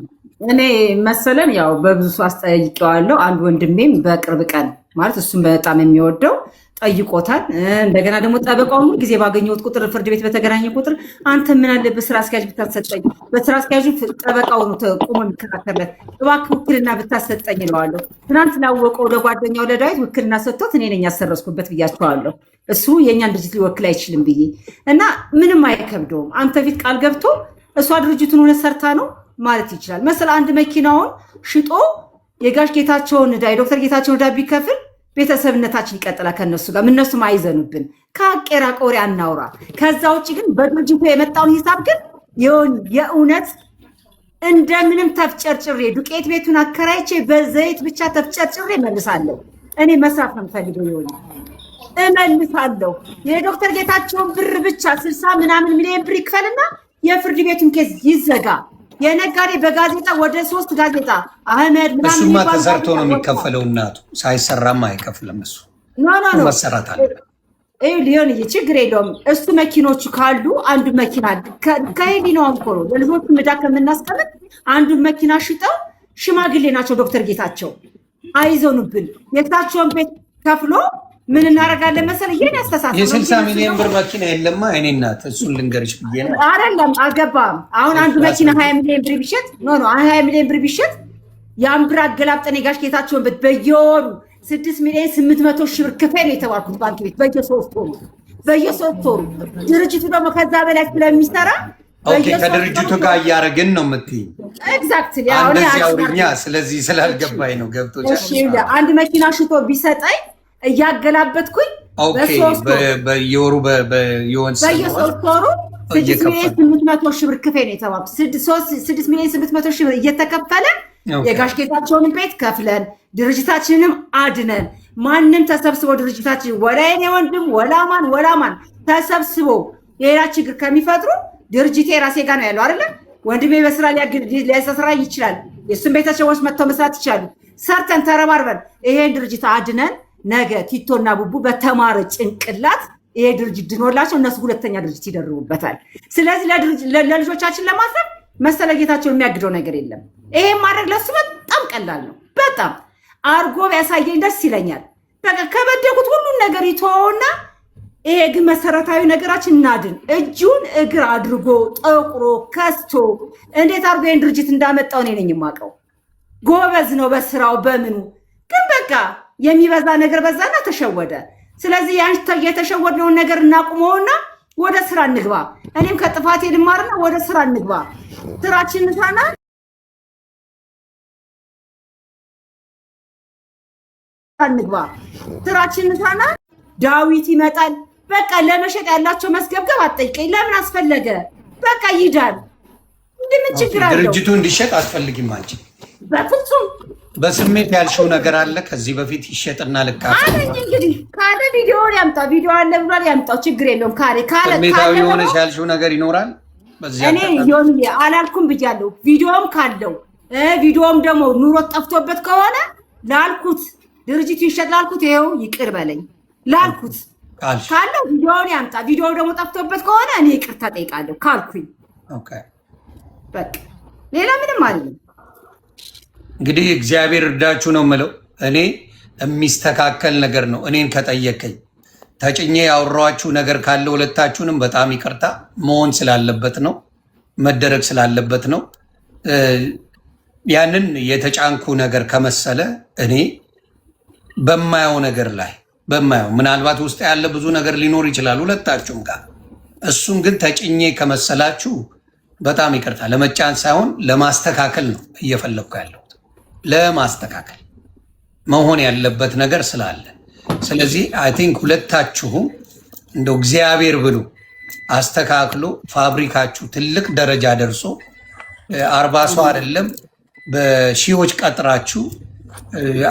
እኔ መሰለን ያው በብዙ አስጠይቀዋለሁ። አንድ ወንድሜም በቅርብ ቀን ማለት እሱም በጣም የሚወደው ጠይቆታል። እንደገና ደግሞ ጠበቃው ሁሉ ጊዜ ባገኘሁት ቁጥር ፍርድ ቤት በተገናኘ ቁጥር አንተ ምን አለ በስራ አስኪያጅ ብታሰጠኝ፣ በስራ አስኪያጁ ጠበቃው ነው ቆሞ የሚከራከርለት፣ እባክህ ውክልና ብታሰጠኝ እለዋለሁ። ትናንት ላወቀው ለጓደኛው ለዳዊት ውክልና ሰጥቶት እኔ ነኝ ያሰረስኩበት ብያቸዋለሁ። እሱ የእኛን ድርጅት ሊወክል አይችልም ብዬ እና ምንም አይከብደውም። አንተ ፊት ቃል ገብቶ እሷ ድርጅቱን እውነት ሰርታ ነው ማለት ይችላል። መሰለ አንድ መኪናውን ሽጦ የጋሽ ጌታቸውን ዕዳ የዶክተር ጌታቸውን ዕዳ ቢከፍል ቤተሰብነታችን ይቀጥላል ከነሱ ጋር። እነሱም አይዘኑብን። ከአቄራ ቆሪ አናውራ። ከዛ ውጭ ግን በድርጅቱ የመጣውን ሂሳብ ግን የእውነት እንደምንም ተፍጨርጭሬ ዱቄት ቤቱን አከራይቼ በዘይት ብቻ ተፍጨርጭሬ እመልሳለሁ። እኔ መስራት ነው የምፈልገው። ይሆን እመልሳለሁ። የዶክተር ጌታቸውን ብር ብቻ 60 ምናምን ሚሊዮን ብር ይክፈልና የፍርድ ቤቱን ኬዝ ይዘጋ። የነጋዴ በጋዜጣ ወደ 3 ጋዜጣ አህመድ ምናምን እሱማ ተሰርቶ ነው የሚከፈለው። እናቱ ሳይሰራማ አይከፍልም። እሱ ኖ መሰራት አለ። ሊሆን ችግር የለውም። እሱ መኪኖቹ ካሉ አንዱ መኪና ከሄዲ ነው አንኮሮ ለልጆቹ ምዳ ከምናስቀምጥ አንዱ መኪና ሽጠው ሽማግሌ ናቸው ዶክተር ጌታቸው አይዞኑብን። የታቸውን ቤት ከፍሎ ምን እናደርጋለን መሰለህ? ይሄን ያስተሳሰብ የ60 ሚሊዮን ብር መኪና የለማ። እኔ እናት እሱን ልንገርሽ ብዬ ነው። አይደለም አልገባም። አሁን አንዱ መኪና 20 ሚሊዮን ብር ቢሸጥ 20 ሚሊዮን ብር ቢሸጥ ያን ብር አገላብጠን የጋሽ ጌታቸውን ቤት በየወሩ 6 ሚሊዮን 800 ሺህ ብር ክፈል የተባልኩት ባንክ ቤት በየ3 ወሩ ድርጅቱ ደግሞ ከዛ በላይ ስለሚሰራ ከድርጅቱ ጋር እያደረግን ነው የምትይኝ? ኤግዛክትሊ አውሪኛ። ስለዚህ ስላልገባኝ ነው። ገብቶኛል። አንድ መኪና ሽጦ ቢሰጠኝ እያገላበጥኩኝ በየወሩ በየ3 ወሩ 6 ሚሊዮን 800 ሺህ ብር ክፈል የተባልኩት 6 ሚሊዮን 800 ሺህ ብር እየተከፈለ የጋሽ ጌታቸውን ቤት ከፍለን ድርጅታችንንም አድነን ማንም ተሰብስቦ ድርጅታችን ወላ የኔ ወንድም ወላማን ተሰብስቦ ሌላ ችግር ከሚፈጥሩ ድርጅቴ ራሴ ጋር ነው ያለው አይደለ? ወንድሜ በስራ ሊያሰራ ይችላል። የእሱን ቤተሰቦች መጥተው መስራት ይችላሉ። ሰርተን ተረባርበን ይሄን ድርጅት አድነን ነገ ቲቶና ቡቡ በተማረ ጭንቅላት ይሄ ድርጅት ድኖላቸው እነሱ ሁለተኛ ድርጅት ይደርቡበታል። ስለዚህ ለልጆቻችን ለማስረፍ መሰለጌታቸው የሚያግደው ነገር የለም። ይሄን ማድረግ ለሱ በጣም ቀላል ነው። በጣም አርጎ ቢያሳየኝ ደስ ይለኛል። በቃ ከበደጉት ሁሉን ነገር ይተወውና ይሄ ግን መሰረታዊ ነገራችን እናድን። እጁን እግር አድርጎ ጠቁሮ ከስቶ እንዴት አድርጎ ይህን ድርጅት እንዳመጣው እኔ ነኝ የማውቀው። ጎበዝ ነው በስራው በምኑ። ግን በቃ የሚበዛ ነገር በዛና ተሸወደ። ስለዚህ የተሸወድነውን ነገር እናቁመውና ወደ ስራ እንግባ። እኔም ከጥፋቴ ልማርና ወደ ስራ እንግባ። ስራችን እንስራና ዳዊት ይመጣል። በቃ ለመሸጥ ያላቸው መስገብገብ አትጠይቀኝ። ለምን አስፈለገ? በቃ ይዳል። እንደምን ችግር አለው? ድርጅቱ እንዲሸጥ አትፈልጊም አንቺ? በፍጹም። በስሜት ያልሽው ነገር አለ ከዚህ በፊት ይሸጥና ልካ አለኝ። እንግዲህ ካለ ቪዲዮውን ያምጣ። ቪዲዮ አለ ብሏል፣ ያምጣው። ችግር የለውም። ካለ ስሜታዊ የሆነሽ ያልሽው ነገር ይኖራል። እኔ ይሁን አላልኩም ብያለሁ። ቪዲዮም ካለው ቪዲዮም ደግሞ ኑሮት ጠፍቶበት ከሆነ ላልኩት ድርጅቱ ይሸጥ ላልኩት ይሄው ይቅር በለኝ ላልኩት ካለው ቪዲዮውን ያምጣ። ቪዲዮ ደግሞ ጠፍቶበት ከሆነ እኔ ይቅርታ ጠይቃለሁ ካልኩኝ በቃ ሌላ ምንም አይደለም። እንግዲህ እግዚአብሔር እርዳችሁ ነው የምለው። እኔ የሚስተካከል ነገር ነው። እኔን ከጠየቀኝ ተጭኜ ያወራኋችሁ ነገር ካለ ሁለታችሁንም በጣም ይቅርታ መሆን ስላለበት ነው፣ መደረግ ስላለበት ነው። ያንን የተጫንኩ ነገር ከመሰለ እኔ በማየው ነገር ላይ ምናልባት ውስጥ ያለ ብዙ ነገር ሊኖር ይችላል ሁለታችሁም ጋር። እሱን ግን ተጭኜ ከመሰላችሁ በጣም ይቅርታ። ለመጫን ሳይሆን ለማስተካከል ነው እየፈለግኩ ያለሁት፣ ለማስተካከል መሆን ያለበት ነገር ስላለ። ስለዚህ አይ ቲንክ ሁለታችሁም እንደው እግዚአብሔር ብሎ አስተካክሎ ፋብሪካችሁ ትልቅ ደረጃ ደርሶ 40 ሰው አይደለም በሺዎች ቀጥራችሁ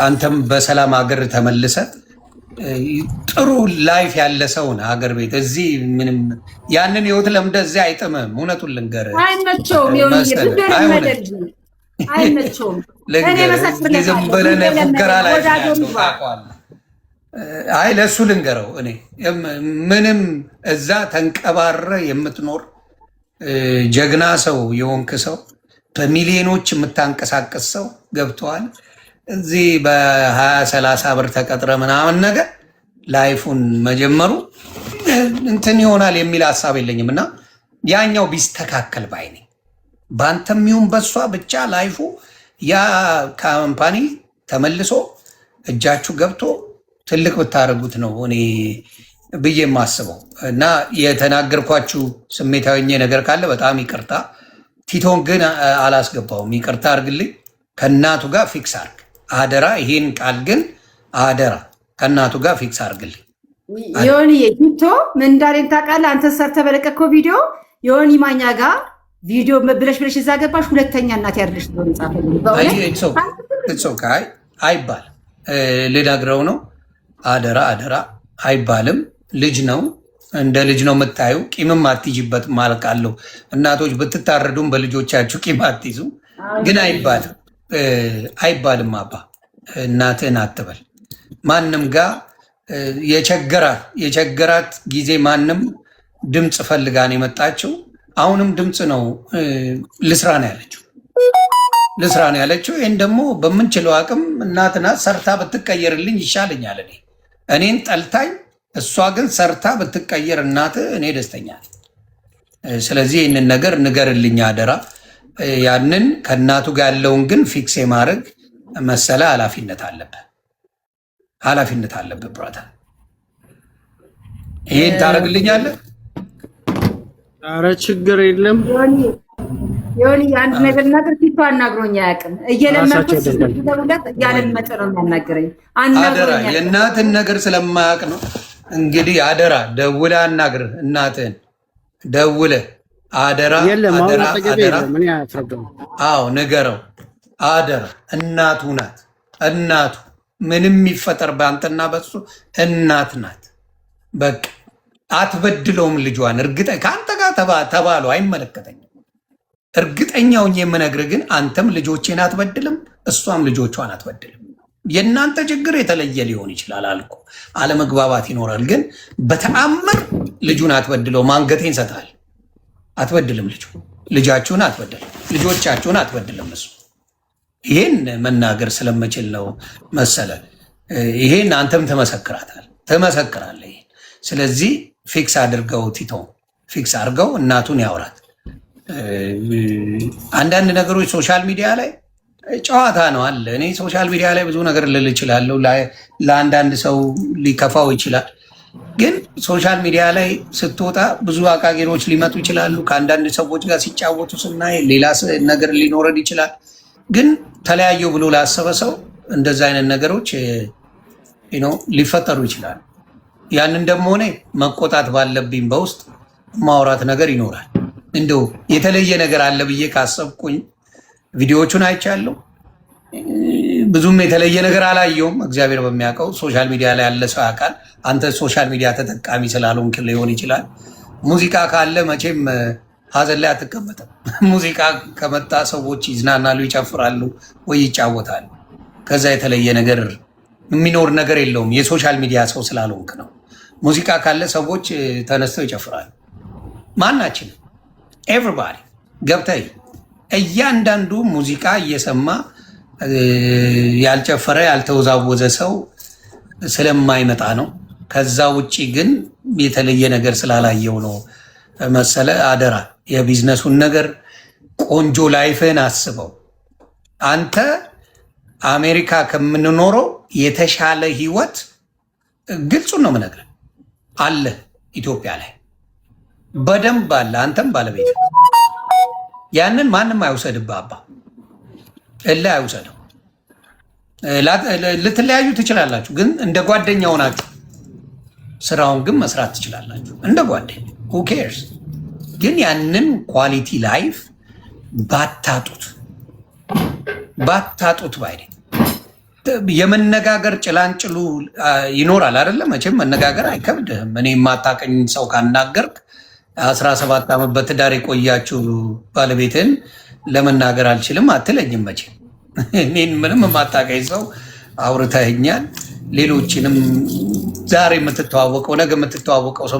አንተም በሰላም ሀገር ተመልሰ ጥሩ ላይፍ ያለ ሰውን ሀገር ቤት እዚህ ምንም ያንን ህይወት ለምደ እዚህ አይጥምም። እውነቱን ልንገርህ አይመቸውም። አይመቸውም። ዝም ብለህ ሙከራ ላይ አይ ለእሱ ልንገረው እኔ ምንም እዛ ተንቀባረ የምትኖር ጀግና ሰው የሆንክ ሰው በሚሊዮኖች የምታንቀሳቀስ ሰው ገብተዋል። እዚህ በ20-30 ብር ተቀጥረ ምናምን ነገር ላይፉን መጀመሩ እንትን ይሆናል የሚል ሀሳብ የለኝም እና ያኛው ቢስተካከል ባይ ነኝ። በአንተም ይሁን በሷ ብቻ ላይፉ ያ ካምፓኒ ተመልሶ እጃችሁ ገብቶ ትልቅ ብታደርጉት ነው እኔ ብዬ የማስበው እና የተናገርኳችሁ ስሜታዊ ነገር ካለ በጣም ይቅርታ። ቲቶን ግን አላስገባውም። ይቅርታ አድርግልኝ። ከእናቱ ጋር ፊክስ አድርግ አደራ። ይሄን ቃል ግን አደራ ከእናቱ ጋር ፊክስ አድርግልኝ። ዮኒ ቲቶ ምን እንዳለን ታውቃለህ? አንተ ሰርተህ በለቀቀው ቪዲዮ ዮኒ ማኛ ጋር ቪዲዮ ብለሽ እዛ ገባሽ። ሁለተኛ እናት ያርልሽ ነው ጻፈው። አይባል ልነግረው ነው። አደራ አይባልም። ልጅ ነው፣ እንደ ልጅ ነው የምታዩ። ቂምም አትይዥበት ማለት አለው። እናቶች ብትታረዱም በልጆቻችሁ ቂም አትይዙ። ግን አይባልም። አባ እናትህን አትበል። ማንም ጋር የቸገራት ጊዜ ማንም ድምፅ ፈልጋን የመጣችው አሁንም ድምፅ ነው። ልስራ ነው ያለችው። ይህን ደግሞ በምንችለው አቅም እናትና ሰርታ ብትቀየርልኝ ይሻለኛል። እኔን ጠልታኝ እሷ ግን ሰርታ ብትቀየር እናት እኔ ደስተኛ ነኝ። ስለዚህ ይህንን ነገር ንገርልኝ አደራ። ያንን ከእናቱ ጋር ያለውን ግን ፊክስ የማድረግ መሰለ ኃላፊነት አለብህ ብራታ። ይህን ታደርግልኛለህ? ኧረ ችግር የለም። ዮኒ አንድ ነገር ፊቱ አናግሮኝ አያውቅም። እየለመንኩት እያለመጠ ነው የሚያናግረኝ። አደራ የእናትን ነገር ስለማያውቅ ነው እንግዲህ። አደራ ደውለህ አናግርህ እናትህን ደውለህ አደራ። አዎ ንገረው አደራ። እናቱ ናት እናቱ ምንም ይፈጠር በአንተና በሱ እናት ናት። በቃ አትበድለውም ልጇን። ከአንተ ጋር ተባሉ አይመለከተኝም። እርግጠኛውን የምነግርህ ግን አንተም ልጆቼን አትበድልም፣ እሷም ልጆቿን አትበድልም። የእናንተ ችግር የተለየ ሊሆን ይችላል አልኩ። አለመግባባት ይኖራል፣ ግን በተአምር ልጁን አትበድለውም። አንገቴን ሰጣል። አትበድልም። ልጃችሁን አትበድልም፣ ልጆቻችሁን አትበድልም። እሱ ይሄን መናገር ስለምችል ነው መሰለ። ይሄን አንተም ትመሰክራለህ። ይሄን ስለዚህ ፊክስ አድርገው፣ ቲቶ ፊክስ አድርገው፣ እናቱን ያውራት። አንዳንድ ነገሮች ሶሻል ሚዲያ ላይ ጨዋታ ነው አለ። እኔ ሶሻል ሚዲያ ላይ ብዙ ነገር ልል እችላለሁ፣ ለአንዳንድ ሰው ሊከፋው ይችላል። ግን ሶሻል ሚዲያ ላይ ስትወጣ ብዙ አቃቂሮች ሊመጡ ይችላሉ። ከአንዳንድ ሰዎች ጋር ሲጫወቱ ስናይ ሌላ ነገር ሊኖረን ይችላል። ግን ተለያየው ብሎ ላሰበ ሰው እንደዛ አይነት ነገሮች ሊፈጠሩ ይችላሉ። ያንን ደግሞ እኔ መቆጣት ባለብኝ በውስጥ ማውራት ነገር ይኖራል። እንደው የተለየ ነገር አለ ብዬ ካሰብኩኝ ቪዲዮዎቹን አይቻለሁ። ብዙም የተለየ ነገር አላየውም። እግዚአብሔር በሚያውቀው ሶሻል ሚዲያ ላይ ያለ ሰው ያውቃል። አንተ ሶሻል ሚዲያ ተጠቃሚ ስላልሆንክ ሊሆን ይችላል። ሙዚቃ ካለ መቼም ሀዘን ላይ አትቀመጥም። ሙዚቃ ከመጣ ሰዎች ይዝናናሉ፣ ይጨፍራሉ ወይ ይጫወታሉ። ከዛ የተለየ ነገር የሚኖር ነገር የለውም። የሶሻል ሚዲያ ሰው ስላልሆንክ ነው። ሙዚቃ ካለ ሰዎች ተነስተው ይጨፍራሉ። ማናችንም ኤቭሪባዲ ገብተህ እያንዳንዱ ሙዚቃ እየሰማ ያልጨፈረ ያልተወዛወዘ ሰው ስለማይመጣ ነው። ከዛ ውጭ ግን የተለየ ነገር ስላላየው ነው መሰለ። አደራ የቢዝነሱን ነገር ቆንጆ ላይፍን አስበው። አንተ አሜሪካ ከምንኖረው የተሻለ ህይወት ግልጹን ነው የምነግርህ አለ ኢትዮጵያ ላይ በደንብ አለ። አንተም ባለቤት ያንን ማንም አይውሰድብህ። አባ እላ አይውሰደው። ልትለያዩ ትችላላችሁ፣ ግን እንደ ጓደኛ ሆናችሁ ስራውን ግን መስራት ትችላላችሁ እንደ ጓደኛ። who cares? ግን ያንን ኳሊቲ ላይፍ ባታጡት ባይኔ የመነጋገር ጭላንጭሉ ይኖራል አይደለም። መቼም መነጋገር አይከብድህም። እኔ የማታቀኝ ሰው ካናገርክ 17 ዓመት በትዳር የቆያችሁ ባለቤትን ለመናገር አልችልም አትለኝም። መቼም እኔን ምንም የማታቀኝ ሰው አውርተኸኛል። ሌሎችንም ዛሬ የምትተዋወቀው ነገ የምትተዋወቀው ሰው